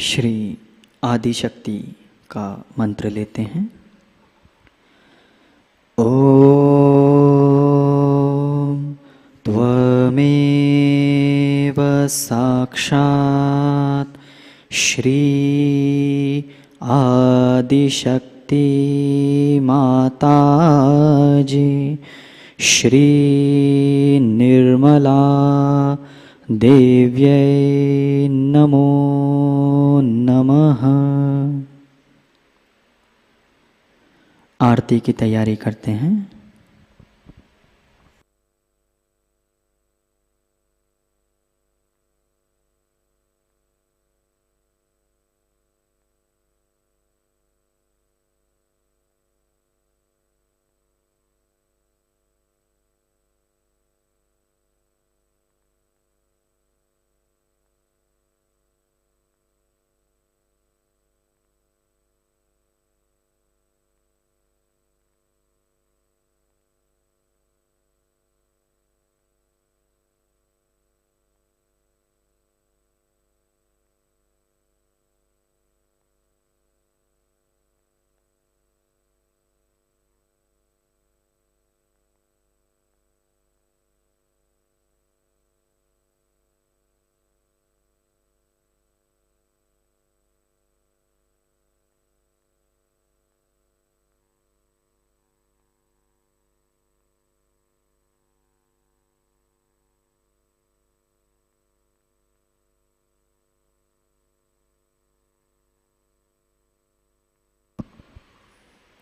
Shri Adishakti का मंत्र लेते हैं। ओम त्वमेव साक्षात् श्री आदिशक्ति माताजी श्री निर्मला देव्यै नमो नमः। आरती की तैयारी करते हैं।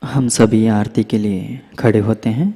हम सभी आरती के लिए खड़े होते हैं।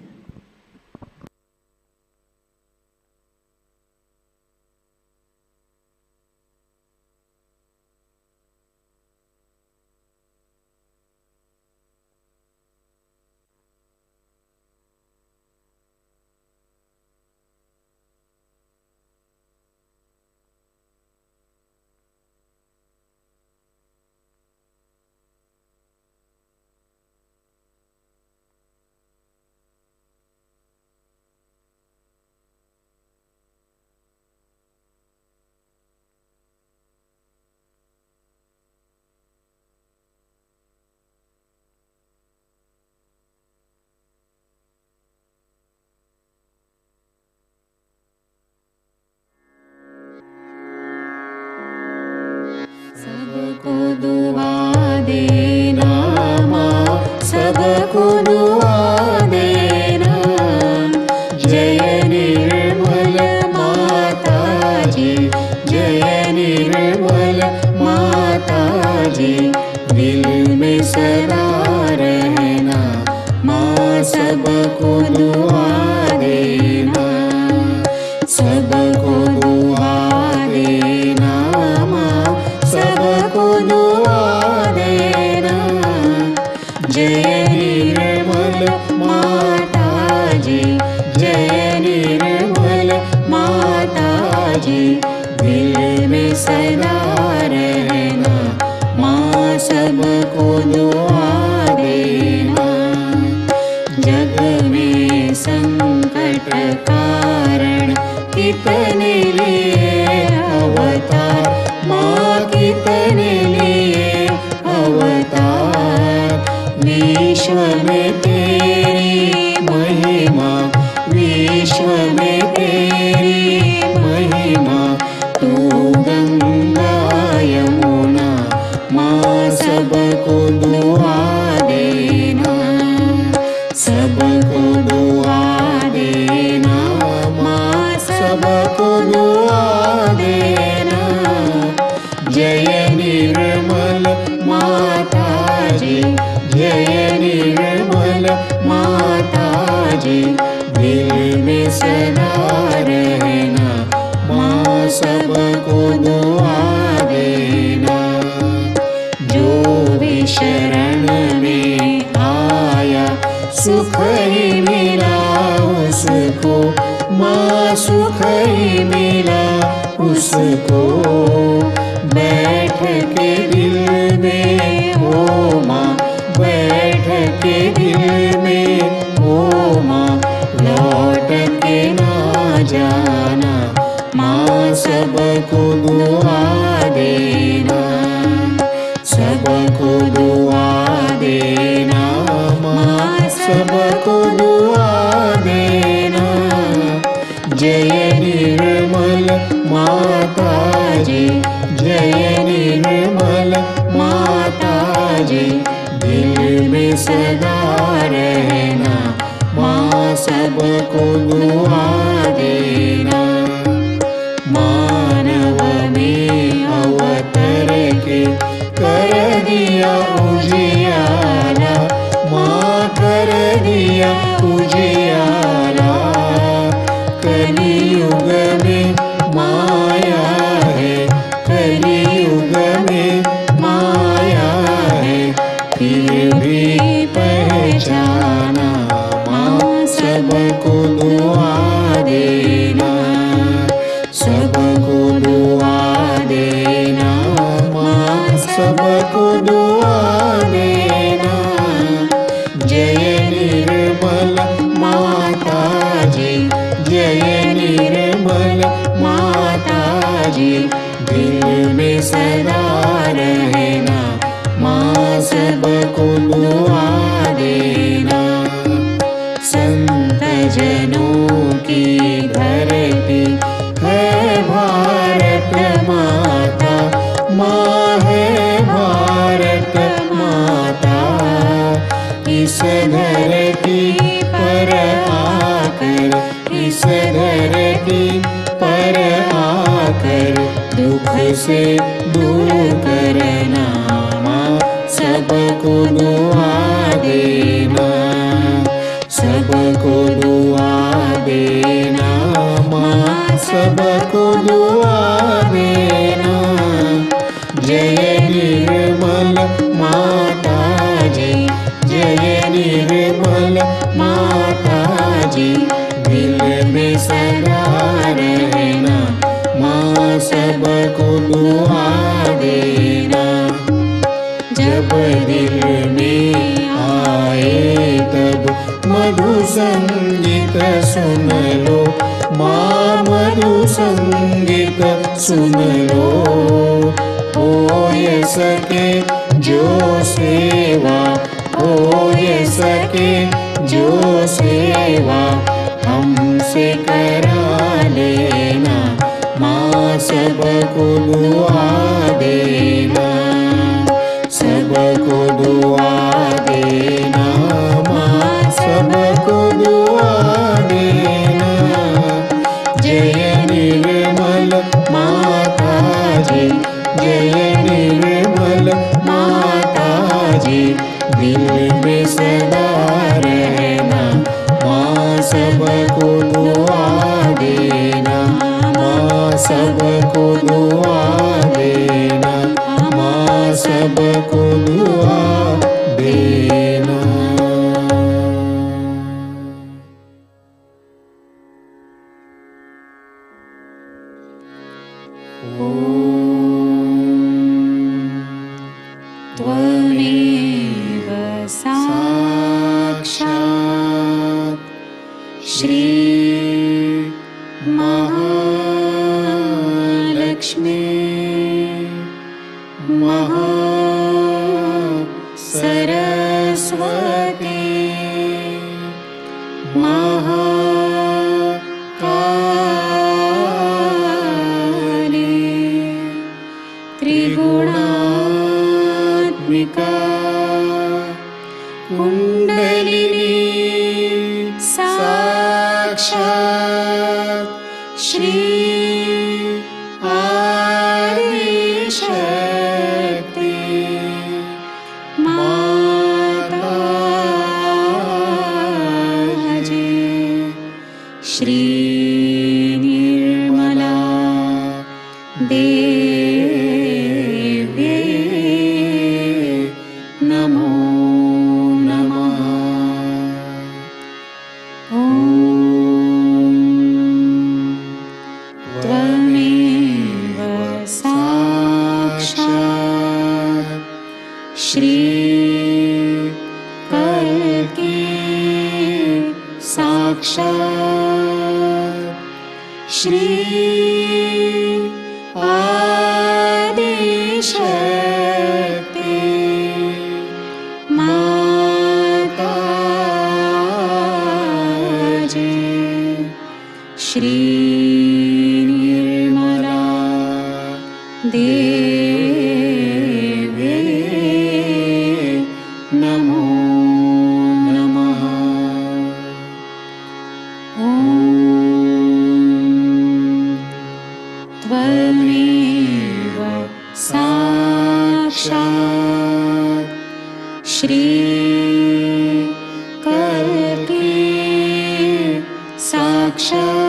सबको दुआ देना माँ, सबको दुआ देना। जय निर्मल माताजी, जय निर्मल माताजी। दिल में सदा रहना माँ, सबको दुआ देना। सबको दुआ देना माँ, सबको दुआ देना। जय निर्मल माताजी, जय निर्मल माताजी। दिल में सदा रहना माँ, सबको दुआ देना। जग में संकट कारण कितने लिए अवतार माँ, कितने लिए अवतार। विश्व में तेरी महिमा, विश्व में तेरी महिमा। तू गंगा यमुना माँ, सबको दुआ देना। सबको दुआ देना माँ, सबको दुआ देना। जय निर्मल माताजी, जय निर्मल माताजी। दिल में सदा रहना माँ, सबको दुआ देना। जो भी शरण में आया सुख ही मिला उसको माँ, सुख ही मिला उसको। बैठ के दिल में ओ माँ, बैठ के दिल में ओ माँ। लौट के ना जाना माँ, सबको दुआ देना। सबको दुआ देना। जय निर्मल माताजी, जय निर्मल माताजी, दिल में सदा रहना, माँ सबको दुआ देना। मानव में अवतर के कर दिया उजियारा, माँ कर दिया उजियारा। कलियुग में माया है, कलियुग में माया है, फिर भी पहचाना, माँ सबको दुआ देना, सबको दुआ देना, माँ सबको दुआ देना। जय निर्मल माताजी, जय निर्मल माताजी, दिल में सदा रहना, माँ सबको दुआ देना। संत जनों की धरती है भारत माता, माँ है भारत माता। इस धरती पर आकर, इस धरती पर आकर, दुख से दूर करना, माँ सबको दुआ देना, सबको दुआ देना, माँ सबको दुआ देना। जय निर्मल माताजी, जय निर्मल माताजी, दिल में सदा रहना, माँ सबको दुआ देना। जब दिल में आए तब मधु संगीत सुन लो, माँ मधु संगीत सुन लो। हो ये सके जो सेवा, हो ये सके जो सेवा, हमसे करा लेना, माँ सबको दुआ देना, सबको दुआ देना, माँ सबको दुआ देना। जय निर्मल माताजी, जय निर्मल माताजी, दिल में सदा रहना, माँ सबको दुआ देना, माँ सबको दुआ देना, माँ सबको दुआ देना। त्वमेव साक्षात् श्री महालक्ष्मी सरस्वती महाकाली त्रिगुणात्मिका कुंडलिनी साक्षात् श्री आदिशक्ति माताजी श्री निर्मला देव्यै नमो नमः। ॐ त्वमेव साक्षात् श्री कल्की साक्षात् श्री आदिशक्ति माताजी श्री निर्मला देवे नमो नमः। ॐ त्वमेव साक्षात् श्री कल्के साक्षात्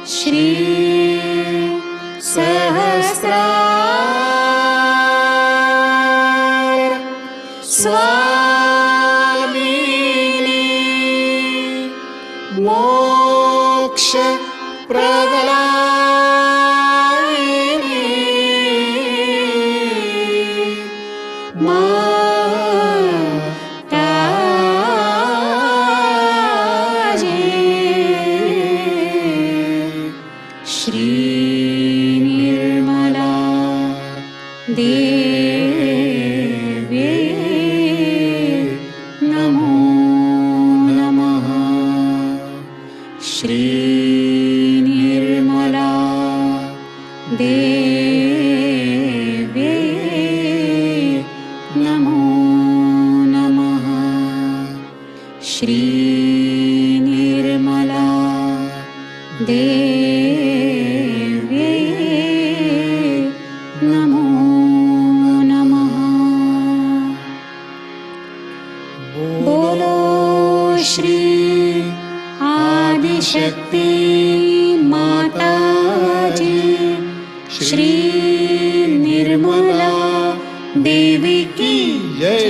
श्री सहस्रार स्वामिनी मोक्ष प्रदायिनी माताजी श्री निर्मला देवे नमो नमः। श्री निर्मला देवे नमो नमः। श्री निर्मला देवे नमो नमः। बोलो श्री आदिशक्ति माताजी श्री निर्मला देवी की जय।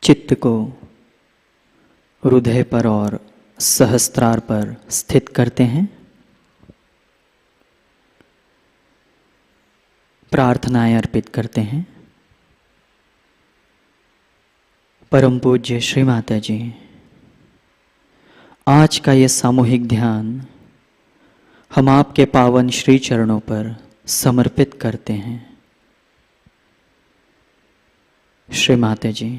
चित्त को हृदय पर और सहस्त्रार पर स्थित करते हैं। प्रार्थनाएं अर्पित करते हैं। परम पूज्य श्री माता जी, आज का ये सामूहिक ध्यान हम आपके पावन श्री चरणों पर समर्पित करते हैं। श्री माता जी,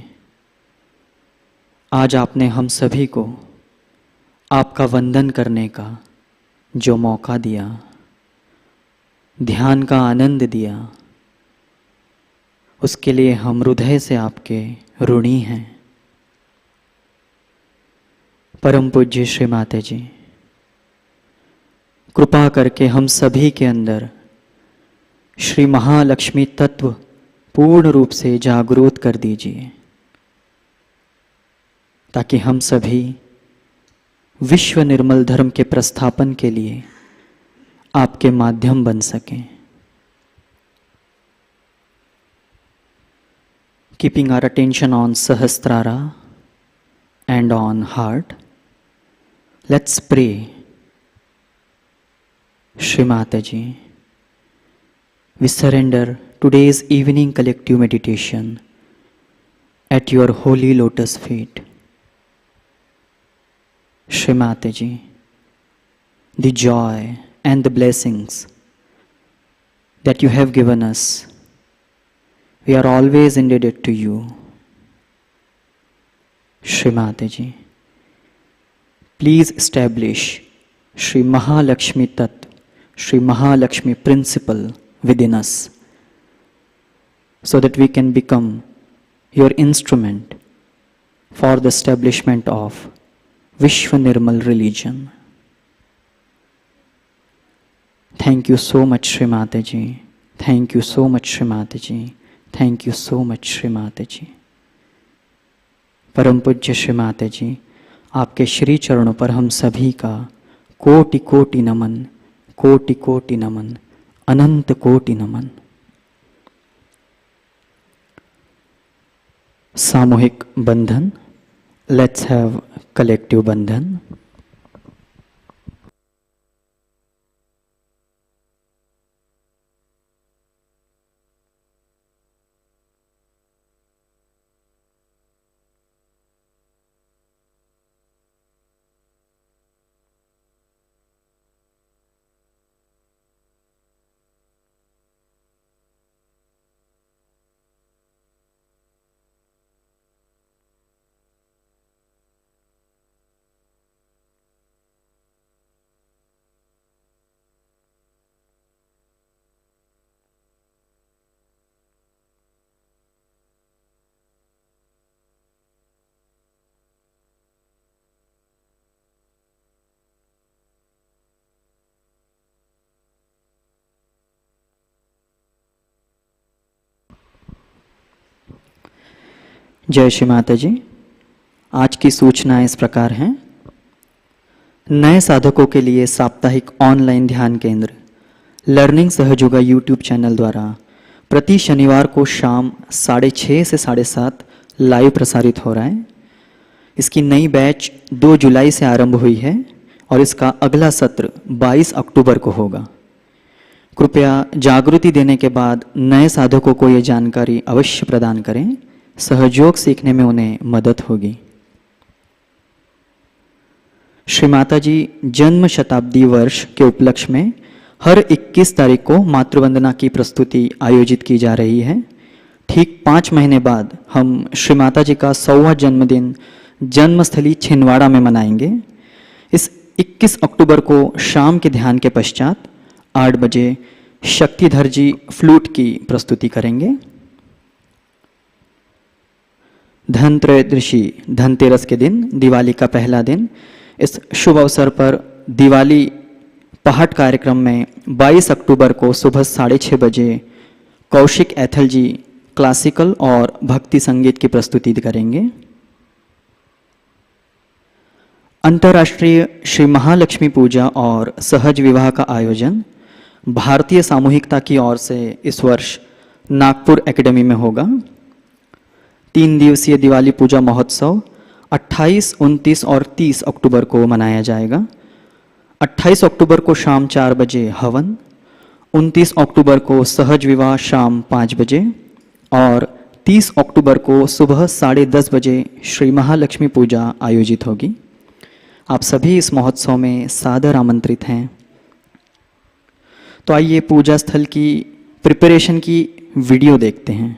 आज आपने हम सभी को आपका वंदन करने का जो मौका दिया, ध्यान का आनंद दिया, उसके लिए हम हृदय से आपके ऋणी हैं। परम पूज्य श्री माता जी, कृपा करके हम सभी के अंदर श्री महालक्ष्मी तत्व पूर्ण रूप से जागृत कर दीजिए, ताकि हम सभी विश्व निर्मल धर्म के प्रस्थापन के लिए आपके माध्यम बन सकें। Keeping our attention on Sahasrara and on heart, let's pray. Shri Mataji, we surrender today's evening collective meditation at your holy lotus feet. Shri Mataji, the joy and the blessings that you have given us, we are always indebted to you. Shri Mataji, please establish Shri Mahalakshmi Tattva, Shri Mahalakshmi principle within us, so that we can become your instrument for the establishment of Vishwa Nirmal religion. Thank you so much, Shri Mataji. Thank you so much, Shri Mataji. Thank you so much, Shri Mataji. परम पूज्य श्री माता जी, आपके श्री चरणों पर हम सभी का कोटि कोटि नमन, कोटि कोटि नमन, अनंत कोटि नमन। सामूहिक बंधन, लेट्स हैव कलेक्टिव बंधन। जय श्री माता जी। आज की सूचनाएं इस प्रकार हैं। नए साधकों के लिए साप्ताहिक ऑनलाइन ध्यान केंद्र लर्निंग सहयोगा यूट्यूब चैनल द्वारा प्रति शनिवार को शाम 6:30 से 7:30 लाइव प्रसारित हो रहा है। इसकी नई बैच 2 जुलाई से आरंभ हुई है और इसका अगला सत्र 22 अक्टूबर को होगा। कृपया जागृति देने के बाद नए साधकों को ये जानकारी अवश्य प्रदान करें, सहयोग सीखने में उन्हें मदद होगी। श्री माता जी जन्म शताब्दी वर्ष के उपलक्ष्य में हर 21 तारीख को मातृवंदना की प्रस्तुति आयोजित की जा रही है। ठीक 5 महीने बाद हम श्री माता जी का 100वां जन्मदिन जन्मस्थली छिंदवाड़ा में मनाएंगे। इस 21 अक्टूबर को शाम के ध्यान के पश्चात 8 बजे शक्तिधर जी फ्लूट की प्रस्तुति करेंगे। धनत्रयोदशी धनतेरस के दिन, दिवाली का पहला दिन, इस शुभ अवसर पर दिवाली पहाट कार्यक्रम में 22 अक्टूबर को सुबह 6:30 बजे कौशिक ऐथल जी क्लासिकल और भक्ति संगीत की प्रस्तुति करेंगे। अंतर्राष्ट्रीय श्री महालक्ष्मी पूजा और सहज विवाह का आयोजन भारतीय सामूहिकता की ओर से इस वर्ष नागपुर एकेडमी में होगा। 3 दिवसीय दिवाली पूजा महोत्सव 28, 29 और 30 अक्टूबर को मनाया जाएगा। 28 अक्टूबर को शाम 4 बजे हवन, 29 अक्टूबर को सहज विवाह शाम 5 बजे और 30 अक्टूबर को सुबह 10:30 बजे श्री महालक्ष्मी पूजा आयोजित होगी। आप सभी इस महोत्सव में सादर आमंत्रित हैं। तो आइए पूजा स्थल की प्रिपरेशन की वीडियो देखते हैं।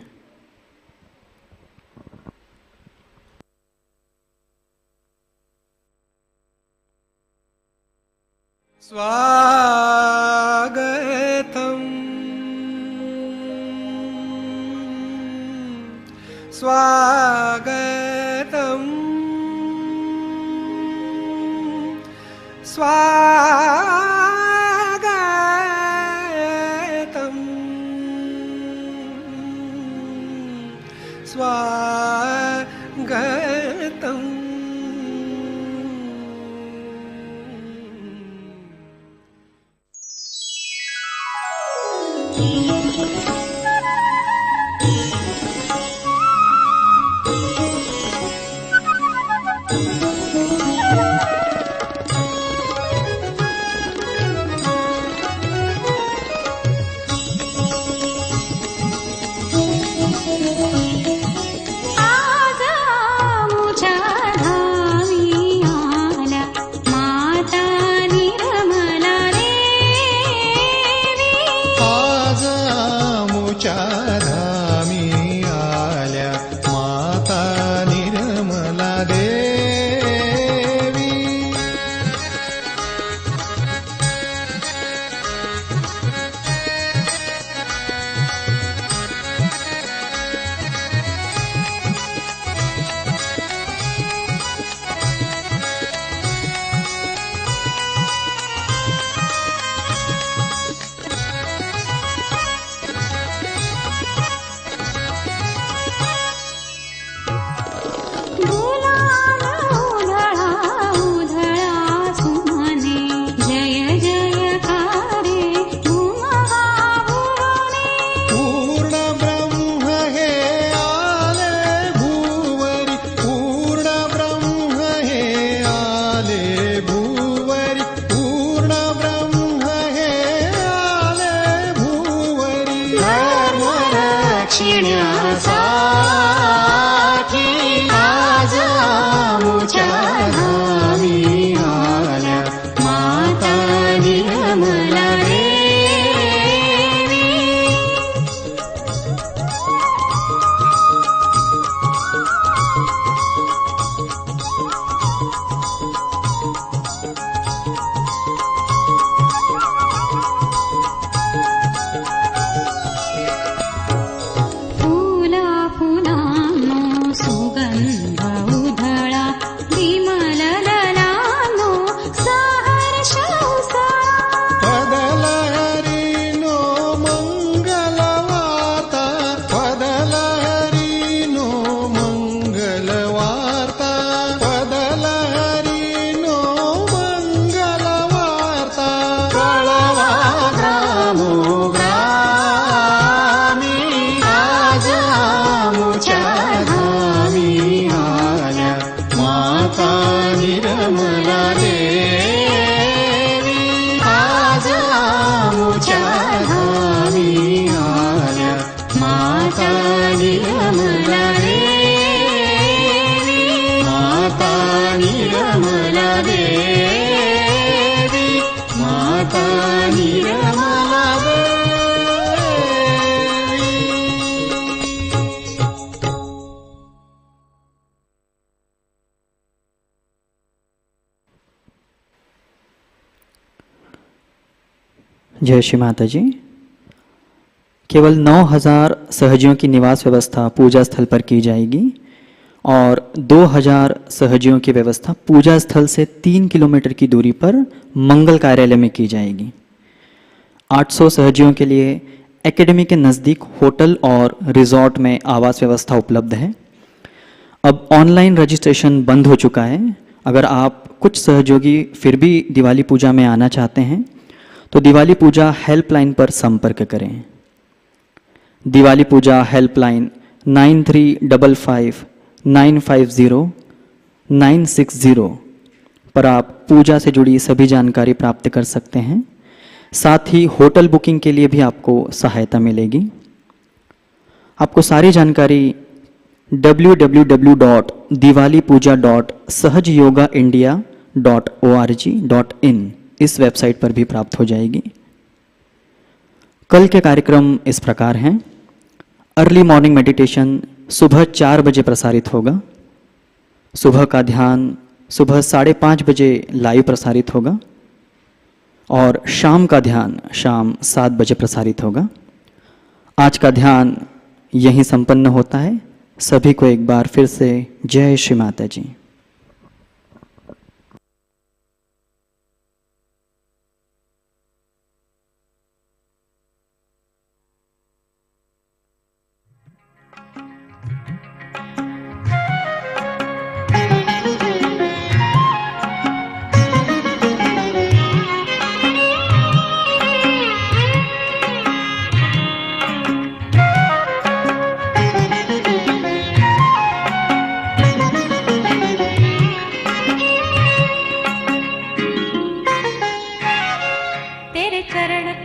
स्वागतम् स्वागतम् स्वागतम् स्वागतम्। जय श्री माताजी। केवल 9,000 सहजियों की निवास व्यवस्था पूजा स्थल पर की जाएगी और 2,000 सहजियों की व्यवस्था पूजा स्थल से 3 किलोमीटर की दूरी पर मंगल कार्यालय में की जाएगी। 800 सहजियों के लिए एकेडमी के नज़दीक होटल और रिजॉर्ट में आवास व्यवस्था उपलब्ध है। अब ऑनलाइन रजिस्ट्रेशन बंद हो चुका है। अगर आप कुछ सहयोगी फिर भी दिवाली पूजा में आना चाहते हैं तो दिवाली पूजा हेल्पलाइन पर संपर्क करें। दिवाली पूजा हेल्पलाइन 9355950960 पर आप पूजा से जुड़ी सभी जानकारी प्राप्त कर सकते हैं। साथ ही होटल बुकिंग के लिए भी आपको सहायता मिलेगी। आपको सारी जानकारी www.diwalipuja.sahajyogaindia.org.in इस वेबसाइट पर भी प्राप्त हो जाएगी। कल के कार्यक्रम इस प्रकार हैं। अर्ली मॉर्निंग मेडिटेशन सुबह 4 बजे प्रसारित होगा। सुबह का ध्यान सुबह 5:30 बजे लाइव प्रसारित होगा और शाम का ध्यान शाम 7 बजे प्रसारित होगा। आज का ध्यान यहीं संपन्न होता है। सभी को एक बार फिर से जय श्री माता जी। करके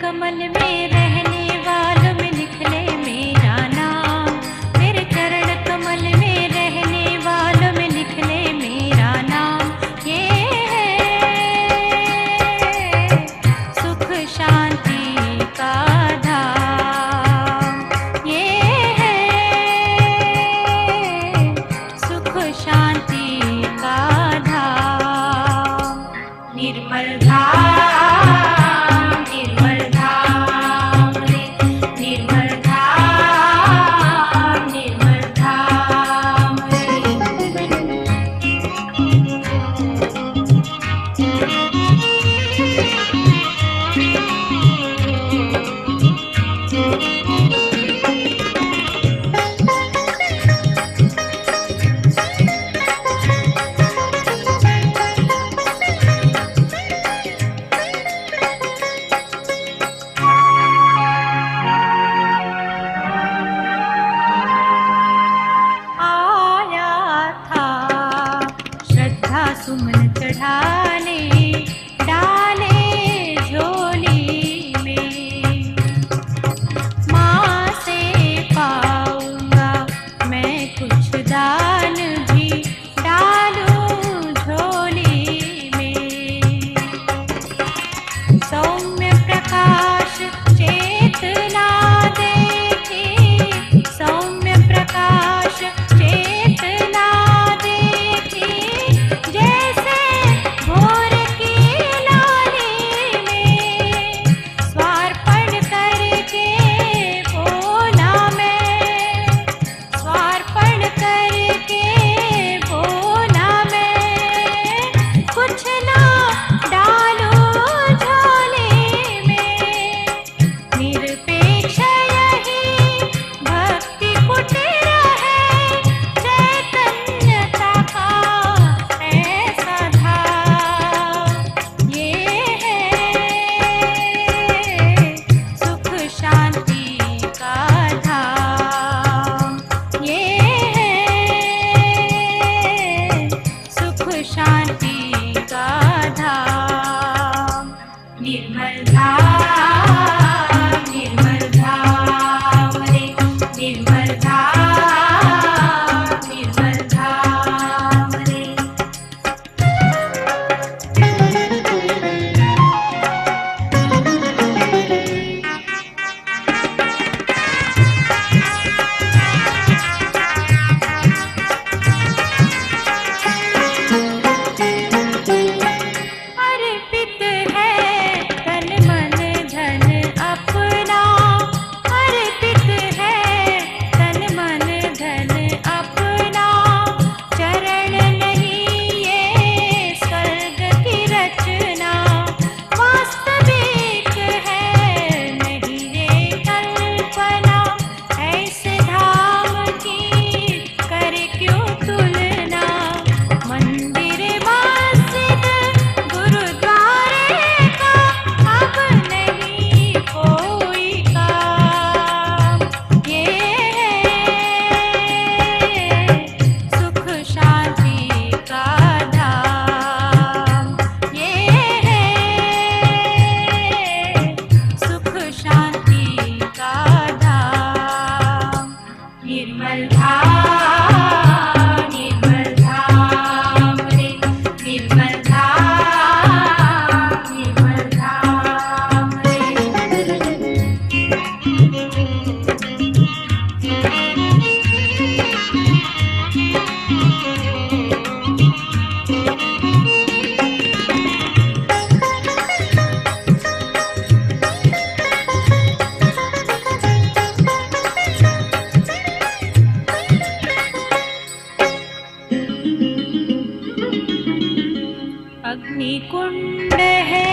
अग्निकुंड है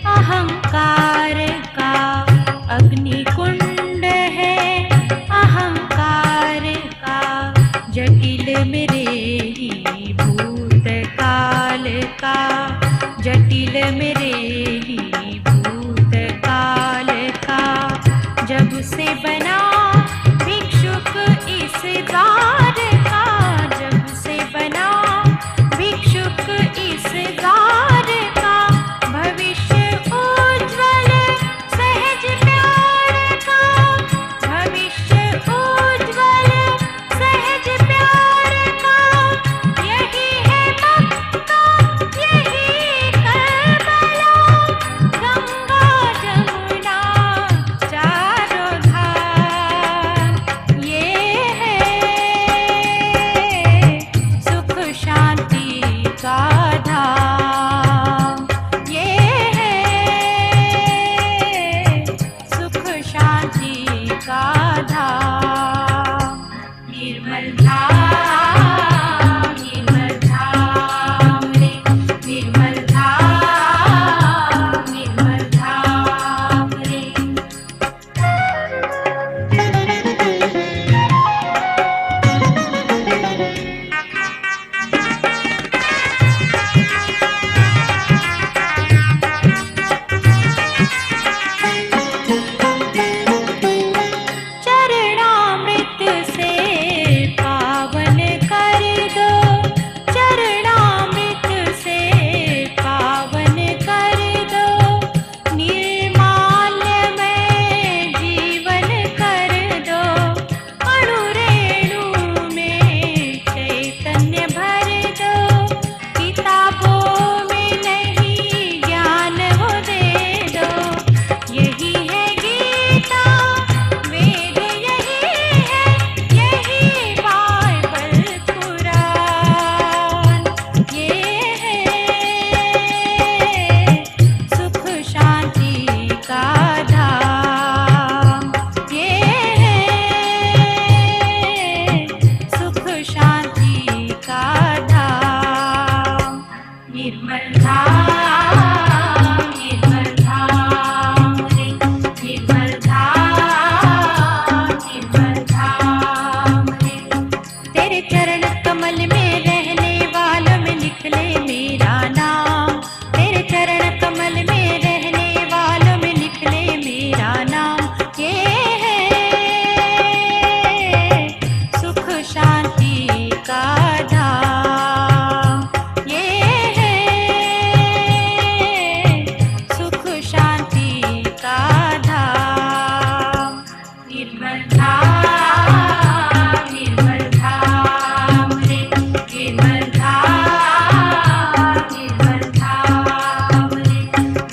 अहंकार का, अग्निकुंड है अहंकार का, जटिल मेरे ही भूतकाल का, जटिल मेरे ही भूतकाल का। जब से बना भिक्षुक इस द्वार का, जब से बना भिक्षुक इस द्वार का, भविष्य उज्ज्वल सहज प्यार का, भविष्य उज्ज्वल सहज प्यार का। यही है मक्का, यही करबला, गंगा जमुना चारों धाम। ये है सुख शांति का धाम, ये है सुख शांति का धाम। निर्मल धाम, निर्मल धाम रे, निर्मल धाम, निर्मल धाम रे। चरणामृत से पावन कर दो, चरणामृत से पावन कर दो, निर्माल्यमय जीवन कर दो। अणु रेणु में चैतन्य भर दो, किताबों में नहीं ज्ञान वो दे दो। यही है गीता वेद, यही है, यही बाइबल कुरान। ये है सुख शांति का धाम, ये है सुख शांति का धाम। निर्मल धाम, निर्मल धाम रे, निर्मल धाम, निर्मल धाम रे। तेरे चरण कमल में रहने वालों में निकले मेरा नाम, तेरे चरण कमल में रहने वालों में निकले मेरा नाम। ये है सुख शांति का धाम, ये है सुख शांति का धाम। निर्मल धाम, निर्मल धाम रे, निर्मल धाम, निर्मल धाम रे,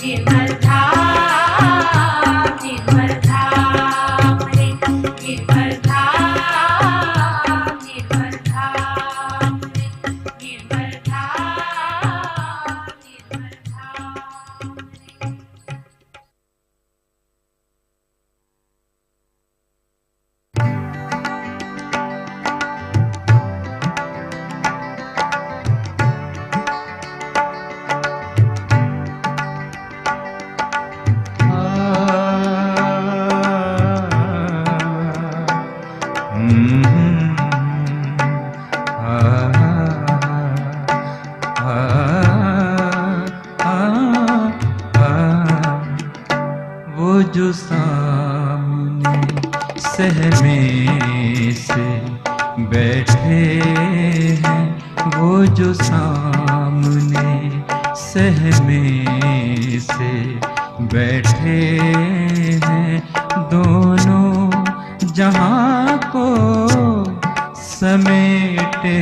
निर्मल धाम, निर्मल धाम रे, निर्मल धाम, निर्मल धाम रे, निर्मल धाम, निर्मल धाम रे। वो जो सामने सहमे से बैठे हैं, वो जो सामने सहमे से बैठे हैं, दोनों जहां को समेटे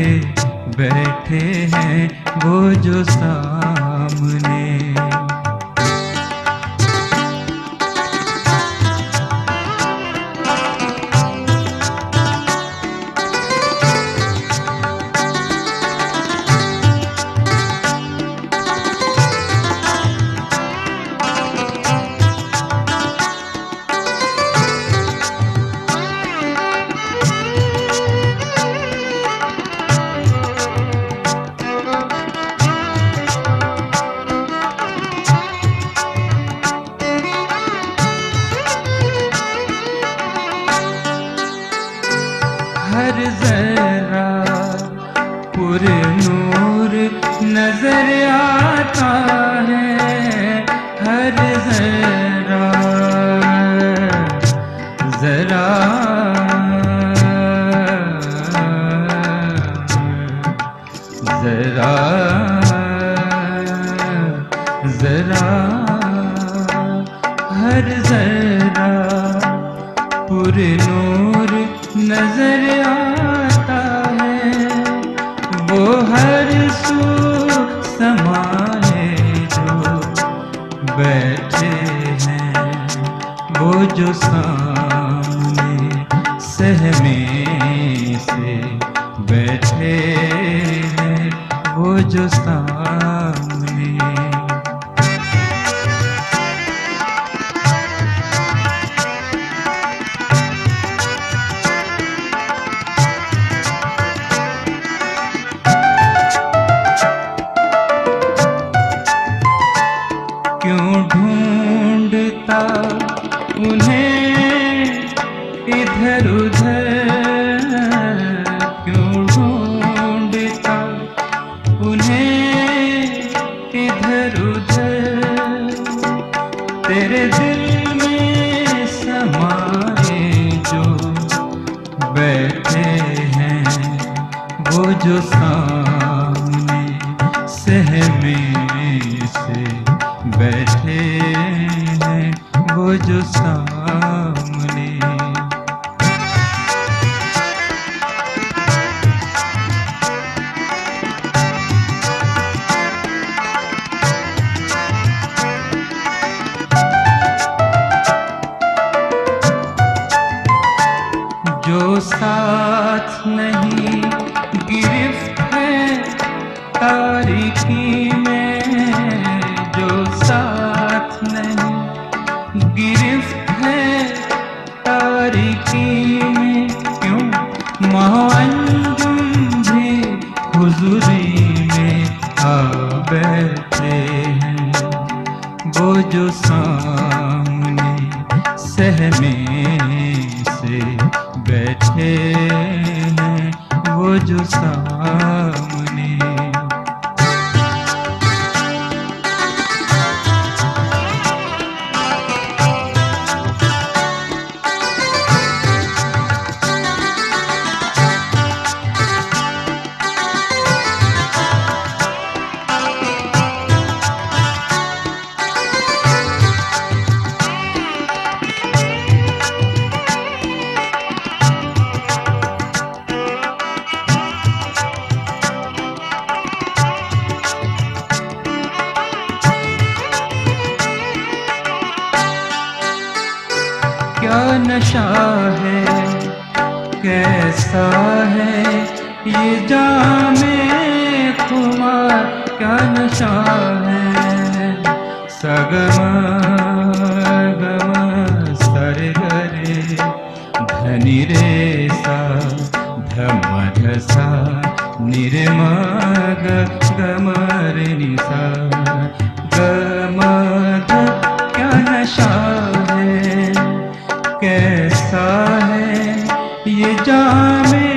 बैठे हैं, वो जो सामने। जरा पुरनूर नजर आता है, हर जरा जरा जरा जरा हर जरा पुरनूर नजर आता है, वो हर सू समाए जो बैठे हैं, वो जो सामने सहमे से बैठे हैं, वो जो सामने। क्यों ढूंढता उन्हें इधर उधर, क्यों ढूंढता उन्हें इधर उधर, तेरे दिल में समाए जो बैठे हैं, वो जो सामने सहमे से बैठे हैं, वो जो सामने। जो साथ नहीं गिरफ्त है तारीकी में, जो साथ नहीं गिरफ्त है तारीकी में, क्यों महाअंजुम भी हुजूरी में आ बैठे हैं, वो जो सामने सहमे से बैठे हैं, वो जो सामने। क्या नशा है, कैसा है ये जामे खुमार, क्या नशा है, सगमा गमा सर गरे धनि रे सा धम धसा निरे मग गम रे निसा गम ध, क्या नशा है, कैसा है ये जामे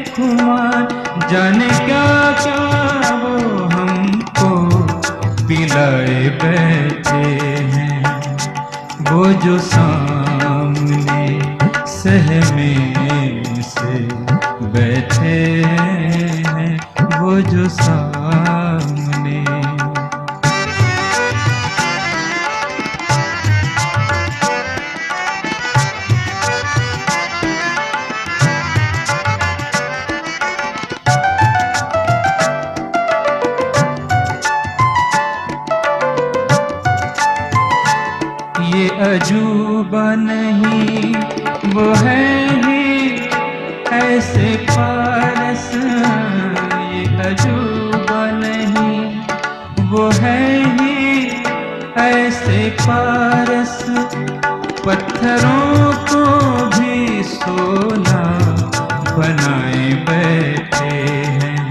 खुमार, जाने क्या क्या वो हमको पिलाए बैठे हैं, वो जो सामने सहमे से बैठे हैं, वो जो सामने। ये अजूबा नहीं वो है ही ऐसे पारस, ये अजूबा नहीं वो है ही ऐसे पारस, पत्थरों को भी सोना बनाए बैठे हैं,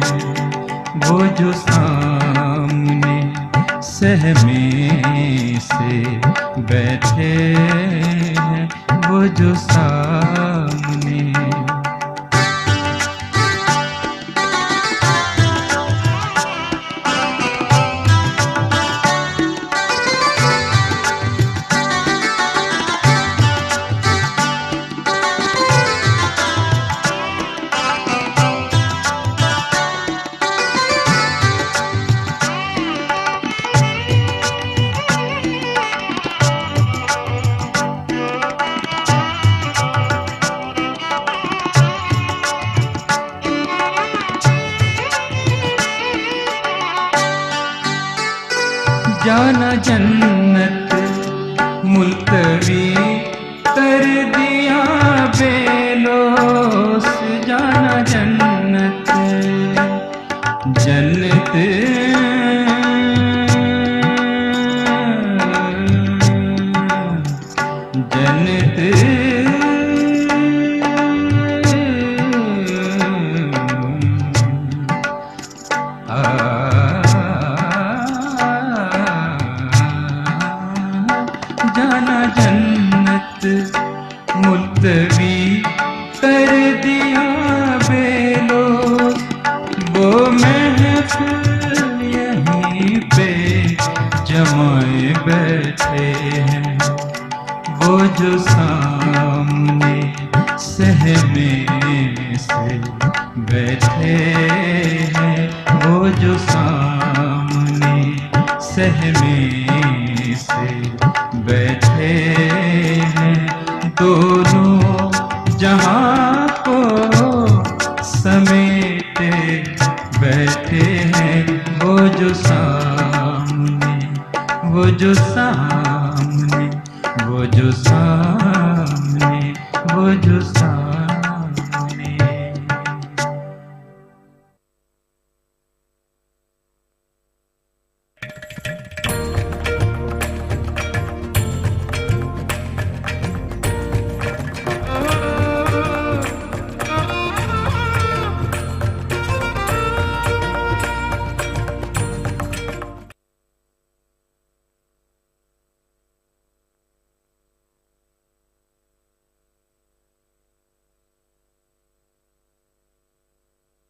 वो जो सामने सहमे से बैठे हैं, वो जो सामने। जाना जन्नत मुल्तवी कर दिया बेलोस, जाना जन्नत जन्नत जन्नत जाना जन्नत मुल्तवी कर दिया बेलोस, वो महफिल यहीं पे जमाए बैठे हैं, वो जो सामने सहमे से बैठे हैं, वो जो सामने सहमे से बैठे हैं, दोनों जहां को समेटे बैठे हैं, वो जो सामने, वो जो सामने, वो जो सामने, वो जो सामने।